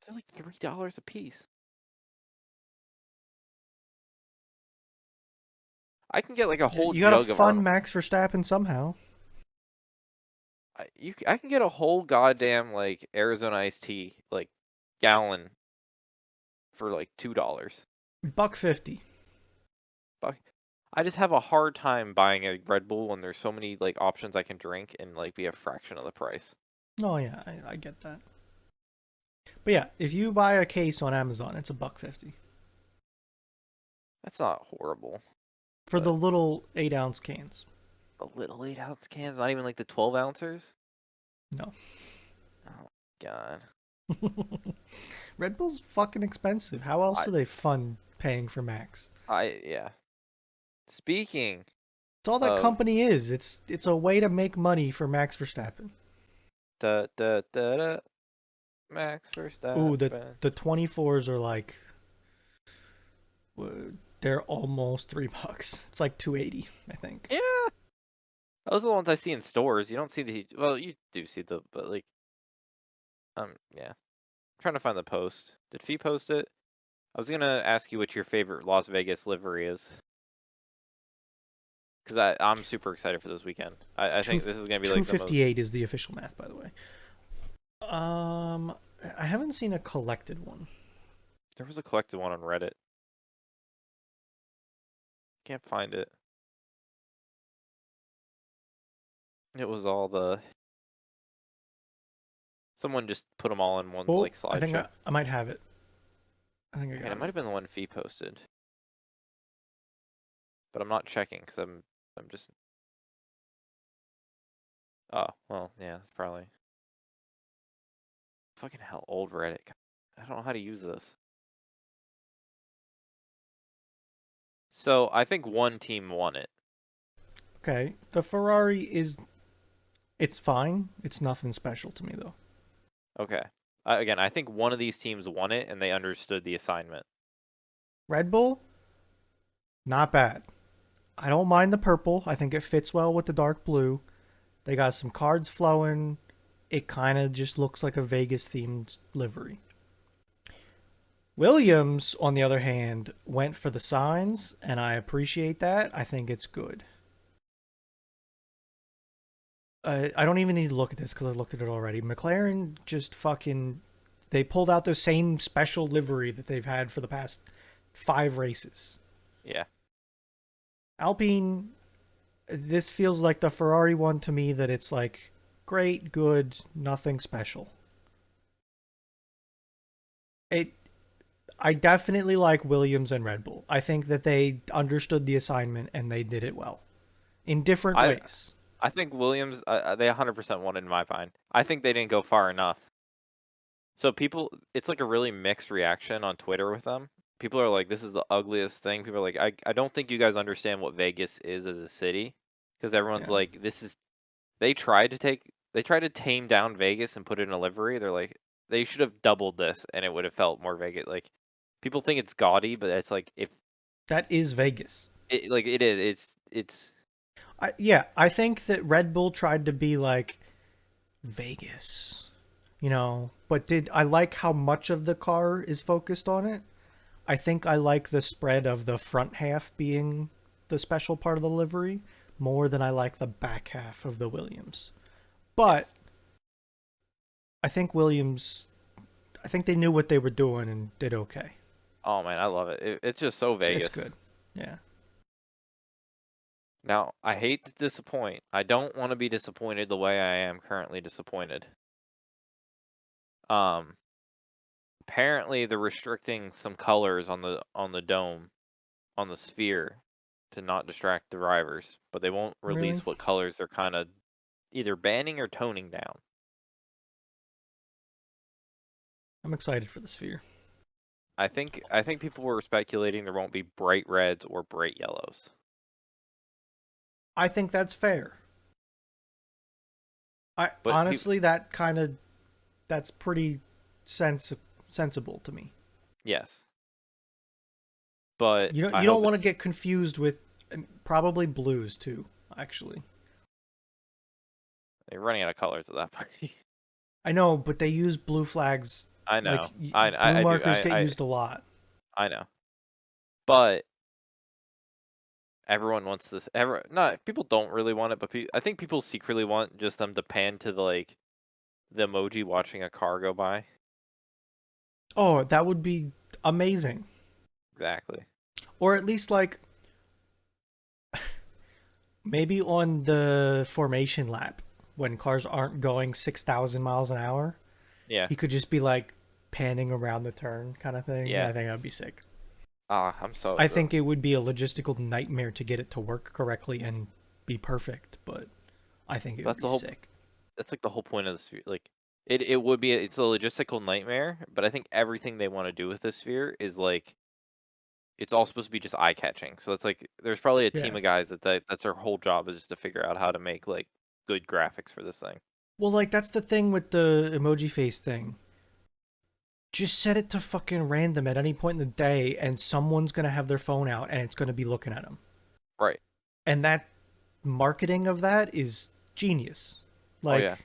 They're like $3 a piece. I can get like a whole You gotta jug of fund Arnold. Max Verstappen somehow. I can get a whole goddamn like Arizona iced tea like gallon for like $2. $1.50. Fuck. I just have a hard time buying a Red Bull when there's so many like options I can drink and like be a fraction of the price. Oh yeah, I get that. But yeah, if you buy a case on Amazon, it's $1.50 That's not horrible, for the but little 8 ounce cans. the little 8 ounce cans, not even like the 12 ounces. No, Oh God. Red Bull's fucking expensive. How else I do they fund paying for Max? yeah. Speaking It's all that of company is. It's a way to make money for Max Verstappen. da da da da Max Ooh, Verstappen. the 24s are like they're almost $3. It's like 280, I think. Yeah, those are the ones I see in stores. You don't see the well, you do see the but like yeah. I'm trying to find the post. Did Fee post it? I was gonna ask you what your favorite Las Vegas livery is, because I'm super excited for this weekend. I Two think this is gonna be like the most. 258 is the official math, by the way. Um, I haven't seen a collected one. There was a collected one on Reddit. Can't find it. It was all the someone just put them all in one Oh, like I think slideshow. I might have it. I think I And it got might it. have been the one Fee posted, but I'm not checking because I'm just. Oh well, yeah, it's probably fucking hell old Reddit. I don't know how to use this. So I think one team won it. Okay, the Ferrari is it's fine. It's nothing special to me though. Okay. Again, I think one of these teams won it and they understood the assignment. Red Bull, not bad. I don't mind the purple. I think it fits well with the dark blue. They got some cards flowing. It kind of just looks like a Vegas themed livery. Williams, on the other hand, went for the signs, and I appreciate that. I think it's good. I don't even need to look at this because I looked at it already. McLaren just fucking. They pulled out the same special livery that they've had for the past 5 races. Yeah. Alpine, this feels like the Ferrari one to me that it's like great, good, nothing special. It I definitely like Williams and Red Bull. I think that they understood the assignment and they did it well in different I ways. I think Williams they 100% won in my mind. I think they didn't go far enough. So people it's like a really mixed reaction on Twitter with them. People are like this is the ugliest thing. People are like I don't think you guys understand what Vegas is as a city because everyone's Yeah. like this is they tried to tame down Vegas and put it in a livery. They're like they should have doubled this and it would have felt more Vegas. Like people think it's gaudy, but it's like if That is Vegas. it like it is it's Yeah, I think that Red Bull tried to be like Vegas, but did I like how much of the car is focused on it? I think I like the spread of the front half being the special part of the livery more than I like the back half of the Williams. But yes. Williams, I think they knew what they were doing and did okay. Oh man, I love it. It's just so It's Vegas. good. Yeah. Now, I hate to disappoint. I don't want to be disappointed the way I am currently disappointed. Um, apparently they're restricting some colors on the dome, on the sphere to not distract the drivers, but they won't Really? release what colors they're kind of either banning or toning down. I'm excited for the sphere. I think people were speculating there won't be bright reds or bright yellows. I think that's fair. I But honestly that's pretty sensible to me. yes. But I You don't hope want to it's get confused with probably blues too, actually. they're running out of colors at that point. I know, but they use blue flags I like know. blue I do. markers get used a lot. I know. But everyone wants this. Not people don't really want it, but I think people secretly want just them to pan to the like the emoji watching a car go by. Oh, that would be amazing. Exactly. Or at least like maybe on the formation lap when cars aren't going 6,000 miles an hour, Yeah. he could just be like panning around the turn kind of thing. Yeah. I think that'd be sick. Ah, I'm so. I think it would be a logistical nightmare to get it to work correctly and be perfect, but I think it would That's be the whole. sick. That's like the whole point of this. Like It would be it's a logistical nightmare, but I think everything they want to do with this sphere is like it's all supposed to be just eye catching. So it's like there's probably a Yeah. team of guys that's their whole job is just to figure out how to make like good graphics for this thing. Well, like that's the thing with the emoji face thing. Just set it to fucking random at any point in the day, and someone's gonna have their phone out and it's gonna be looking at them. Right. And that marketing of that is genius. Oh yeah.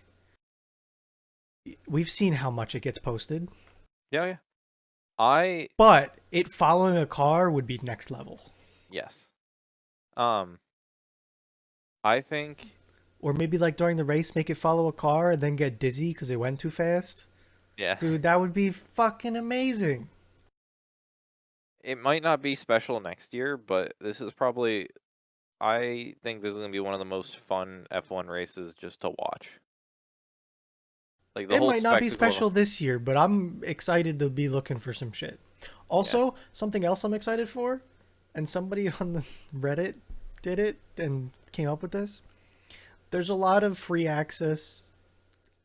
Like we've seen how much it gets posted, Yeah, yeah. I but it following a car would be next level. yes. Um I think Or maybe like during the race, make it follow a car and then get dizzy because it went too fast. yeah. Dude, that would be fucking amazing. It might not be special next year, but this is probably I think this is going to be one of the most fun F1 races just to watch. Like the It whole might not be spectacle of special this year, but I'm excited to be looking for some shit. yeah. Also, something else I'm excited for, and somebody on the Reddit did it and came up with this. There's a lot of free access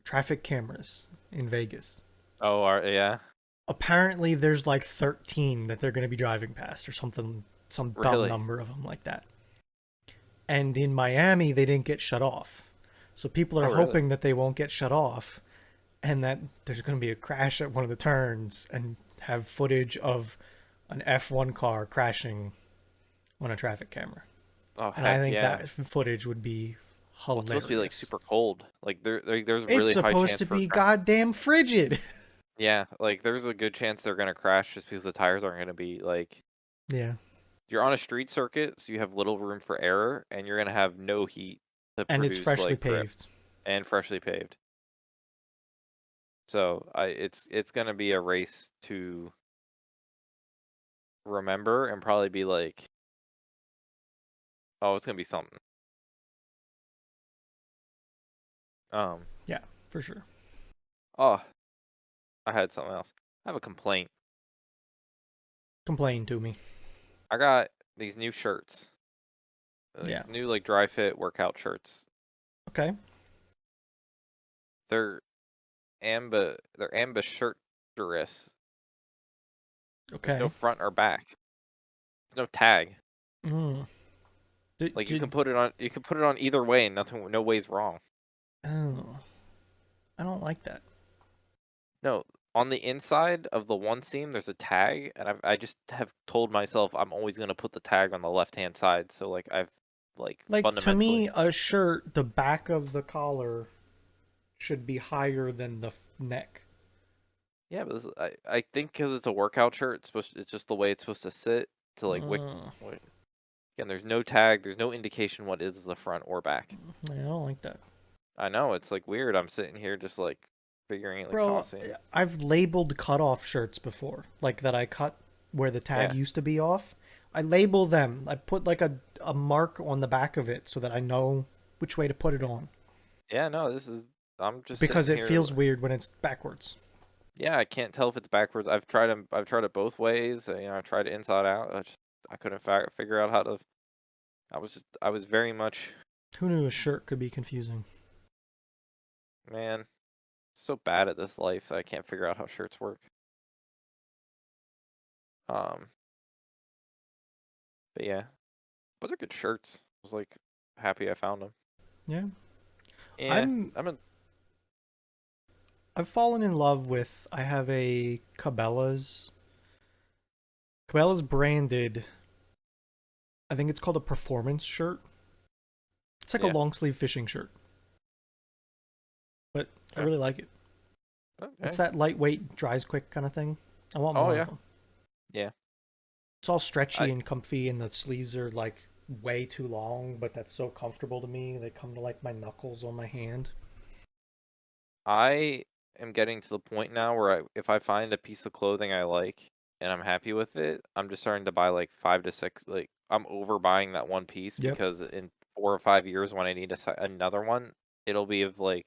traffic cameras in Vegas. Oh, yeah. Apparently, there's like 13 that they're going to be driving past or something, some dumb Really? number of them like that. And in Miami, they didn't get shut off. So people are Oh, really? hoping that they won't get shut off and that there's going to be a crash at one of the turns and have footage of an F1 car crashing on a traffic camera. Oh, And I heck think yeah. that footage would be Well, it's supposed to be like hilarious. super cold. Like there's a It's really high supposed chance to for a be crash. goddamn frigid. Yeah, like there's a good chance they're going to crash just because the tires aren't going to be like Yeah. you're on a street circuit, so you have little room for error and you're going to have no heat to And it's produce freshly like grip paved. and freshly paved. So, it's going to be a race to remember and probably be like, oh, it's gonna be something. Um, Yeah, for sure. oh, I had something else. I have a complaint. Complain to me. I got these new shirts, like Yeah. new like dry fit workout shirts. Okay. They're they're ambidextrous. There's no Okay. front or back. There's no tag. Mm. Like Did you can put it on either way and nothing no way's wrong. oh, I don't like that. No, on the inside of the one seam there's a tag and I just have told myself I'm always gonna put the tag on the left hand side. So like I've like Like to fundamentally me, a shirt, the back of the collar should be higher than the neck. yeah, but I think because it's a workout shirt, it's just the way it's supposed to sit to like Uh, again. There's no tag. There's no indication what is the front or back. I don't like that. I know it's like weird. I'm sitting here just like figuring it, like Bro, tossing. I've labeled cut off shirts before. Like that I cut where the tag Yeah, used to be off. I label them. I put like a mark on the back of it so that I know which way to put it on. yeah. No, this is. I'm just Because sitting it here. feels weird when it's backwards. Yeah, I can't tell if it's backwards. I've tried them. I've tried it both ways. I tried it inside out. I couldn't figure out how to. I was very much Who knew a shirt could be confusing? man so bad at this life that I can't figure out how shirts work. Um, but yeah. But they're good shirts. I was like happy I found them. Yeah. Yeah, I'm I'm in. I've fallen in love with I have a Cabela's branded, I think it's called a performance shirt. It's like a Yeah. long sleeve fishing shirt, but I Okay. really like it. It's Okay. that lightweight, dries quick kind of thing. I want Oh more of yeah. them. Yeah. It's all stretchy I and comfy, and the sleeves are like way too long, but that's so comfortable to me. They come to like my knuckles on my hand. I am getting to the point now where if I find a piece of clothing I like and I'm happy with it, I'm just starting to buy like 5 to 6. Like I'm overbuying that one piece Yep. because in 4 or 5 years when I need another one, it'll be of like,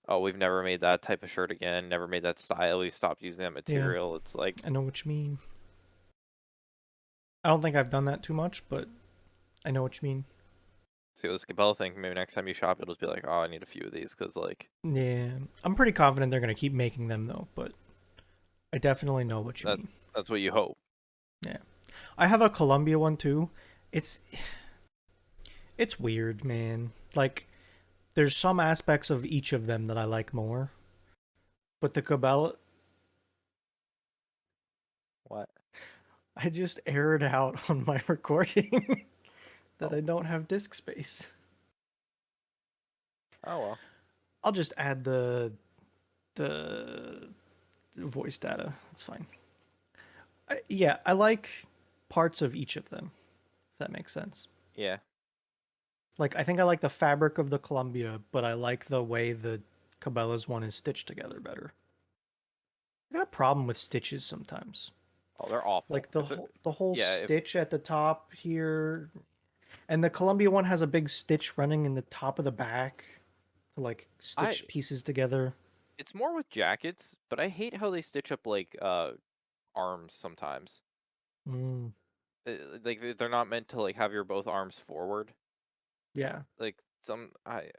oh, we've never made that type of shirt again. Never made that style. We stopped using that Yeah, material. It's like I know what you mean. I don't think I've done that too much, but I know what you mean. See with this Cabela thing, maybe next time you shop, you'll just be like, oh, I need a few of these because like Yeah, I'm pretty confident they're gonna keep making them though, but I definitely know what you that mean. that's what you hope. Yeah, I have a Columbia one too. It's it's weird, man. Like there's some aspects of each of them that I like more, but the Cabela, What? I just aired out on my recording that Oh, I don't have disk space. oh well. I'll just add the voice data. It's fine. Yeah, I like parts of each of them. If that makes sense. Yeah. Like I think I like the fabric of the Columbia, but I like the way the Cabela's one is stitched together better. I got a problem with stitches sometimes. Oh, they're awful. Like If it, the whole yeah, if stitch at the top here, and the Columbia one has a big stitch running in the top of the back to like I, stitch pieces together. it's more with jackets, but I hate how they stitch up like arms sometimes. Mm, Like they're not meant to like have your both arms forward. yeah, Like some I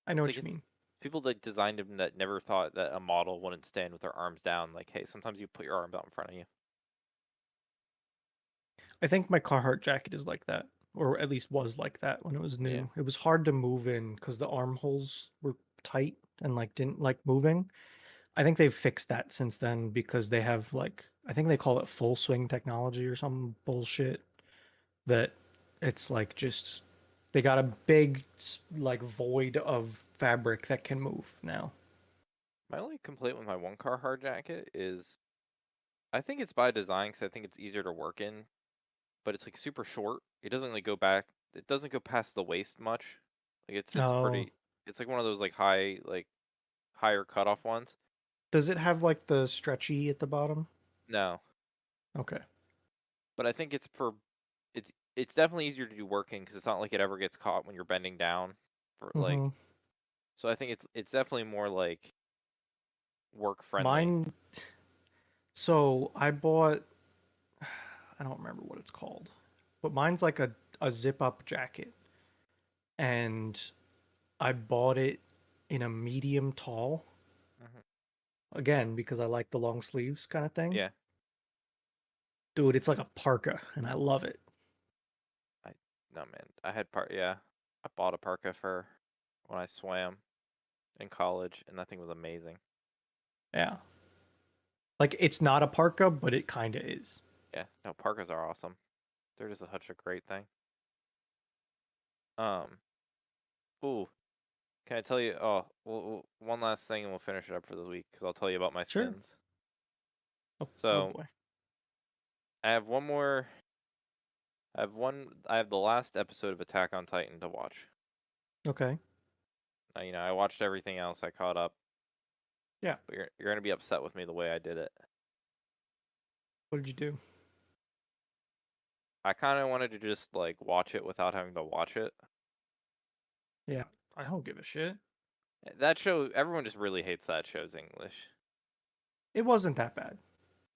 I know it's what like you it's mean. people that designed them that never thought that a model wouldn't stand with their arms down. Like, hey, sometimes you put your arms out in front of you. I think my Carhartt jacket is like that, or at least was like that when it was Yeah. new. It was hard to move in because the armholes were tight and like didn't like moving. I think they've fixed that since then because they have like I think they call it full swing technology or some bullshit that it's like just they got a big like void of fabric that can move now. My only complaint with my one car hard jacket is I think it's by design because I think it's easier to work in, but it's like super short. It doesn't like go back. It doesn't go past the waist much. Like it sits Oh, pretty. It's like one of those like higher cutoff ones. does it have like the stretchy at the bottom? No, Okay. but I think it's definitely easier to do working because it's not like it ever gets caught when you're bending down for Mm-hmm. like. So I think it's definitely more like work friendly. Mine. So I bought. I don't remember what it's called, but mine's like a zip up jacket, and I bought it in a medium tall Hmm. again because I like the long sleeves kind of thing. Yeah, Dude, it's like a parka, and I love it. I no man. I had part. Yeah, I bought a parka for when I swam in college, and that thing was amazing. Yeah, like it's not a parka, but it kind of is. Yeah, no, parkas are awesome. They're just such a great thing. Um, ooh, can I tell you? Oh, one last thing, and we'll finish it up for this week because I'll tell you about my Sure. sins. Oh, oh So boy. I have one more. I have one. I have the last episode of Attack on Titan to watch. Okay. I watched everything else. I caught up, Yeah. but you're gonna be upset with me the way I did it. What did you do? I kind of wanted to just like watch it without having to watch it. Yeah. I don't give a shit. That show, everyone just really hates that show's English. It wasn't that bad.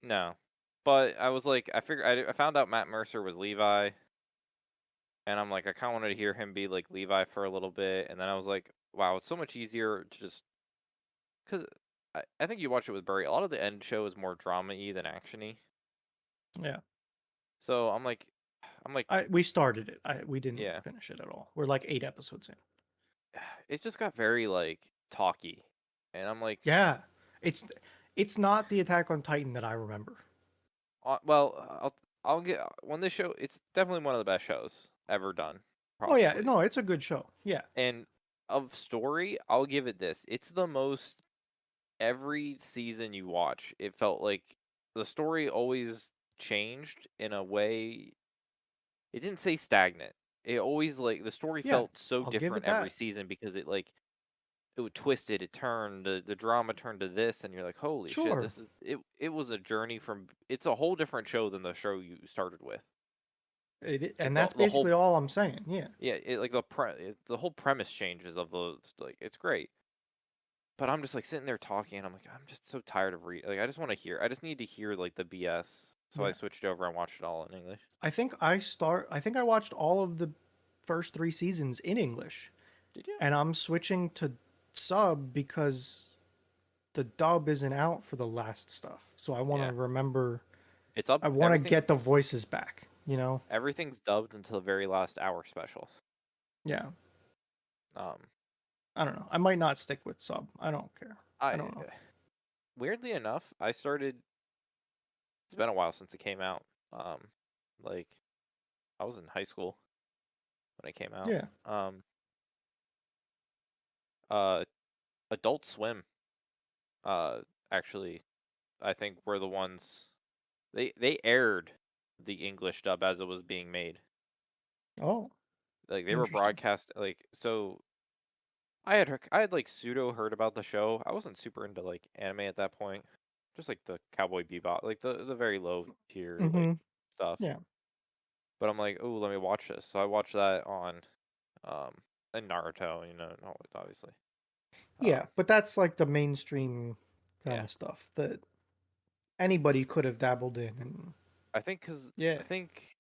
No, but I was like, I found out Matt Mercer was Levi, and I'm like, I kind of wanted to hear him be like Levi for a little bit, and then I was like, wow, it's so much easier to just because I think you watch it with Barry. A lot of the end show is more drama-y than action-y. Yeah. So I'm like, I we started it. We didn't yeah, finish it at all. We're like 8 episodes in. it just got very like talky, and I'm like, Yeah. It's it's not the Attack on Titan that I remember. well, I'll get when this show. It's definitely one of the best shows ever done, Oh yeah, possibly. no, it's a good show. Yeah. And of story, I'll give it this. It's the most every season you watch, it felt like the story always changed in a way. It didn't say stagnant. It always like the story Yeah. felt so I'll give different it every that. season because it would twisted, it turned, the drama turned to this, and you're like, holy shit, Sure. this is it. It was a journey from. It's a whole different show than the show you started with. Like And the that's the whole basically all I'm saying. Yeah. yeah, the whole premise changes of the like it's great. But I'm just like sitting there talking, and I'm like, I'm just so tired of reading. Like, I just want to hear. I just need to hear like the BS. So I Yeah. switched over and watched it all in English. I think I watched all of the first three seasons in English, Did you? and I'm switching to sub because the dub isn't out for the last stuff. So I want Yeah. to remember. It's up. I want to get the voices back. You know? Everything's dubbed until the very last hour special. Yeah. Um, I don't know. I might not stick with sub. I don't care. I I don't know. weirdly enough, I started. It's been a while since it came out. Like I was in high school when it came out. Yeah. Um, uh, Adult Swim. Uh, actually, I think were the ones they aired the English dub as it was being made. Oh, Like they were interesting. broadcast like so. I had like pseudo heard about the show. I wasn't super into like anime at that point. Just like the Cowboy Bebop, like the very low tier like Mm-hmm. stuff. Yeah. But I'm like, oh, let me watch this. So I watched that on um and Naruto, obviously. Yeah, but that's like the mainstream kind Yeah. of stuff that anybody could have dabbled in, and I think cuz yeah, I think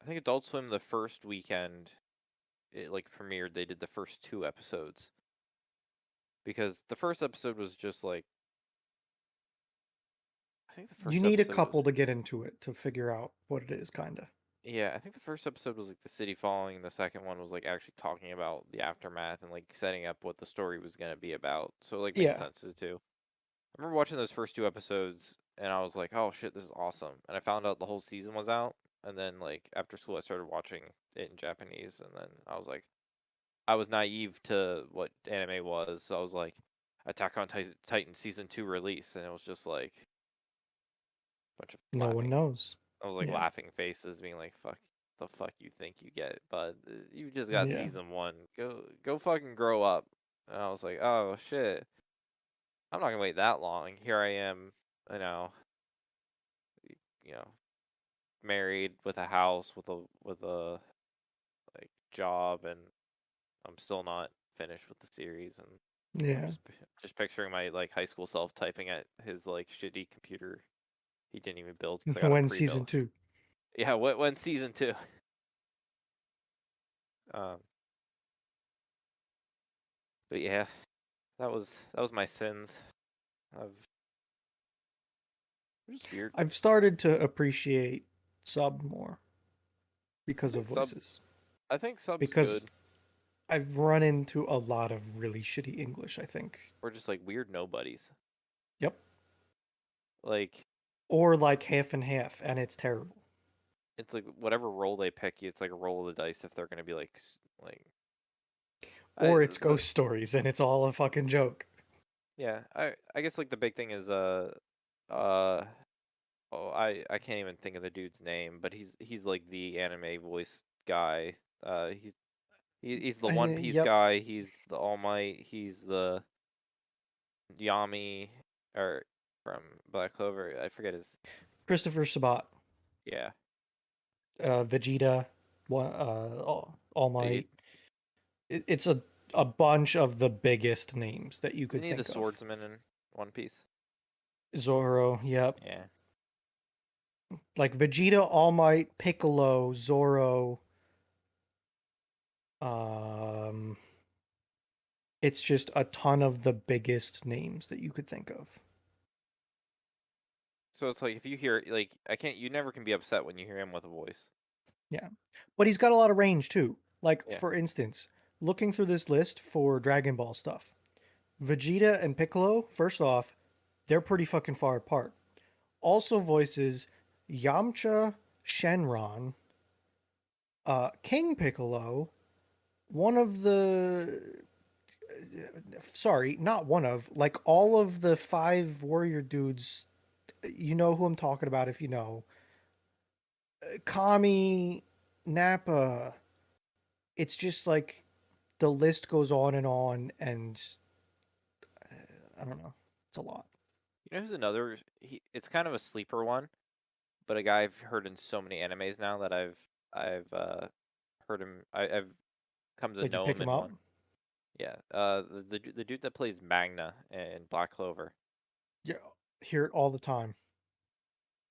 Adult Swim the first weekend it like premiered, they did the first two episodes because the first episode was just like I think the you first need a episode was couple to get into it to figure out what it is, kind of. yeah, I think the first episode was like the city falling, and the second one was like actually talking about the aftermath and like setting up what the story was gonna be about. So it, like made Yeah, sense to two. I remember watching those first two episodes and I was like, "Oh shit, this is awesome!" And I found out the whole season was out, and then like after school, I started watching it in Japanese, and then I was like, I was naive to what anime was, so I was like, Attack on Titan season two release, and it was just like a bunch of no one laughing. knows. I was like Yeah, laughing faces, being like, "Fuck, the fuck you think you get?" But you just got yeah, season one. Go, fucking grow up. And I was like, "Oh shit, I'm not gonna wait that long." Here I am, you know, you know, married with a house, with a like job, and I'm still not finished with the series. And I'm yeah. just picturing my like high school self typing at his like shitty computer he didn't even build because I got a When season pre-built. two? Yeah, what when season two? Um, but yeah, that was my sins. I've just weird. I've started to appreciate sub more I because of think sub. voices. I think sub's Because good. I've run into a lot of really shitty English, I think. Or just like weird nobodies. Yep. Like Or like half and half, and it's terrible. it's like whatever role they pick you, it's like a roll of the dice if they're gonna be like I Or it's the ghost stories, and it's all a fucking joke. yeah I guess like the big thing is uh oh I can't even think of the dude's name, but he's like the anime voice guy. He's the One Piece Yep. guy. He's the All Might. He's the Yami or from Black Clover. I forget his. Christopher Sabat, Yeah, Vegeta, All It, Might. It's a bunch of the biggest names that you isn't could he the think of. swordsman in One Piece? Zoro, yep. Yeah, Like Vegeta, All Might, Piccolo, Zoro. Um, it's just a ton of the biggest names that you could think of. so it's like if you hear like I can't. You never can be upset when you hear him with a voice. Yeah. But he's got a lot of range too. Like, Yeah, for instance, looking through this list for Dragon Ball stuff, Vegeta and Piccolo, first off, they're pretty fucking far apart. Also voices Yamcha, Shenron, King Piccolo, one of the. Sorry, not one of. Like, all of the five warrior dudes. You know who I'm talking about if you know. Kami, Nappa. It's just like the list goes on, and I don't know. It's a lot. you know who's another? It's kind of a sleeper one, but a guy I've heard in so many animes now that I've heard him. I've come to Like you know pick him them in up. one. Yeah, the dude that plays Magna in Black Clover. You hear it all the time.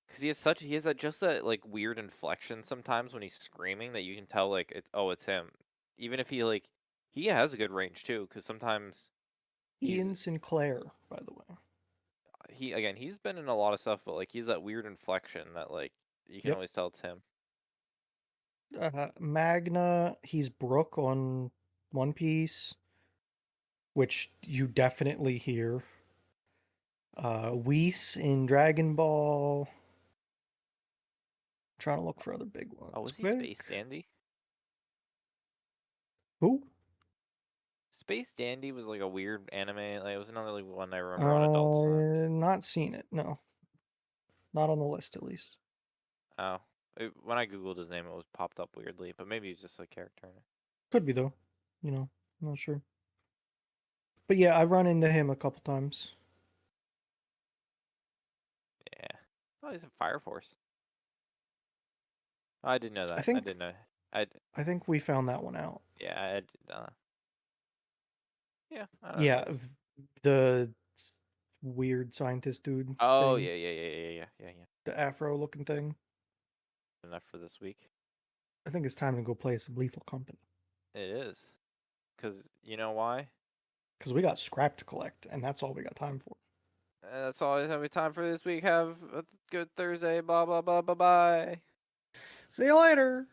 because he has that just that like weird inflection sometimes when he's screaming that you can tell like it's him. Even if he has a good range too, because sometimes he's Ian Sinclair, by the way. he's been in a lot of stuff, but like he's that weird inflection that like you can Yep. always tell it's him. Magna, he's Brook on One Piece, which you definitely hear. Whis in Dragon Ball. Trying to look for other big Oh, ones. was he Space Quick. Dandy? Who? Space Dandy was like a weird anime. Like it was another like, one I remember on Adult Swim. Not seen it. No, not on the list at least. Oh, when I googled his name, it was popped up weirdly, but maybe he's just a character in it. Could be though. You know, I'm not sure. But yeah, I've run into him a couple times. Yeah. Oh, he's in Fire Force. Oh, I didn't know I that. I think didn't know. I I think we found that one out. yeah. I did. Yeah. I don't know who Yeah, he is. the weird scientist dude Oh thing, yeah. the afro looking thing. Enough for this week. I think it's time to go play some Lethal Company It is. Cause you know why? because we got scrap to collect, and that's all we got time for. That's all I have time for this week. Have a good Thursday. Blah blah blah bye bye. See you later.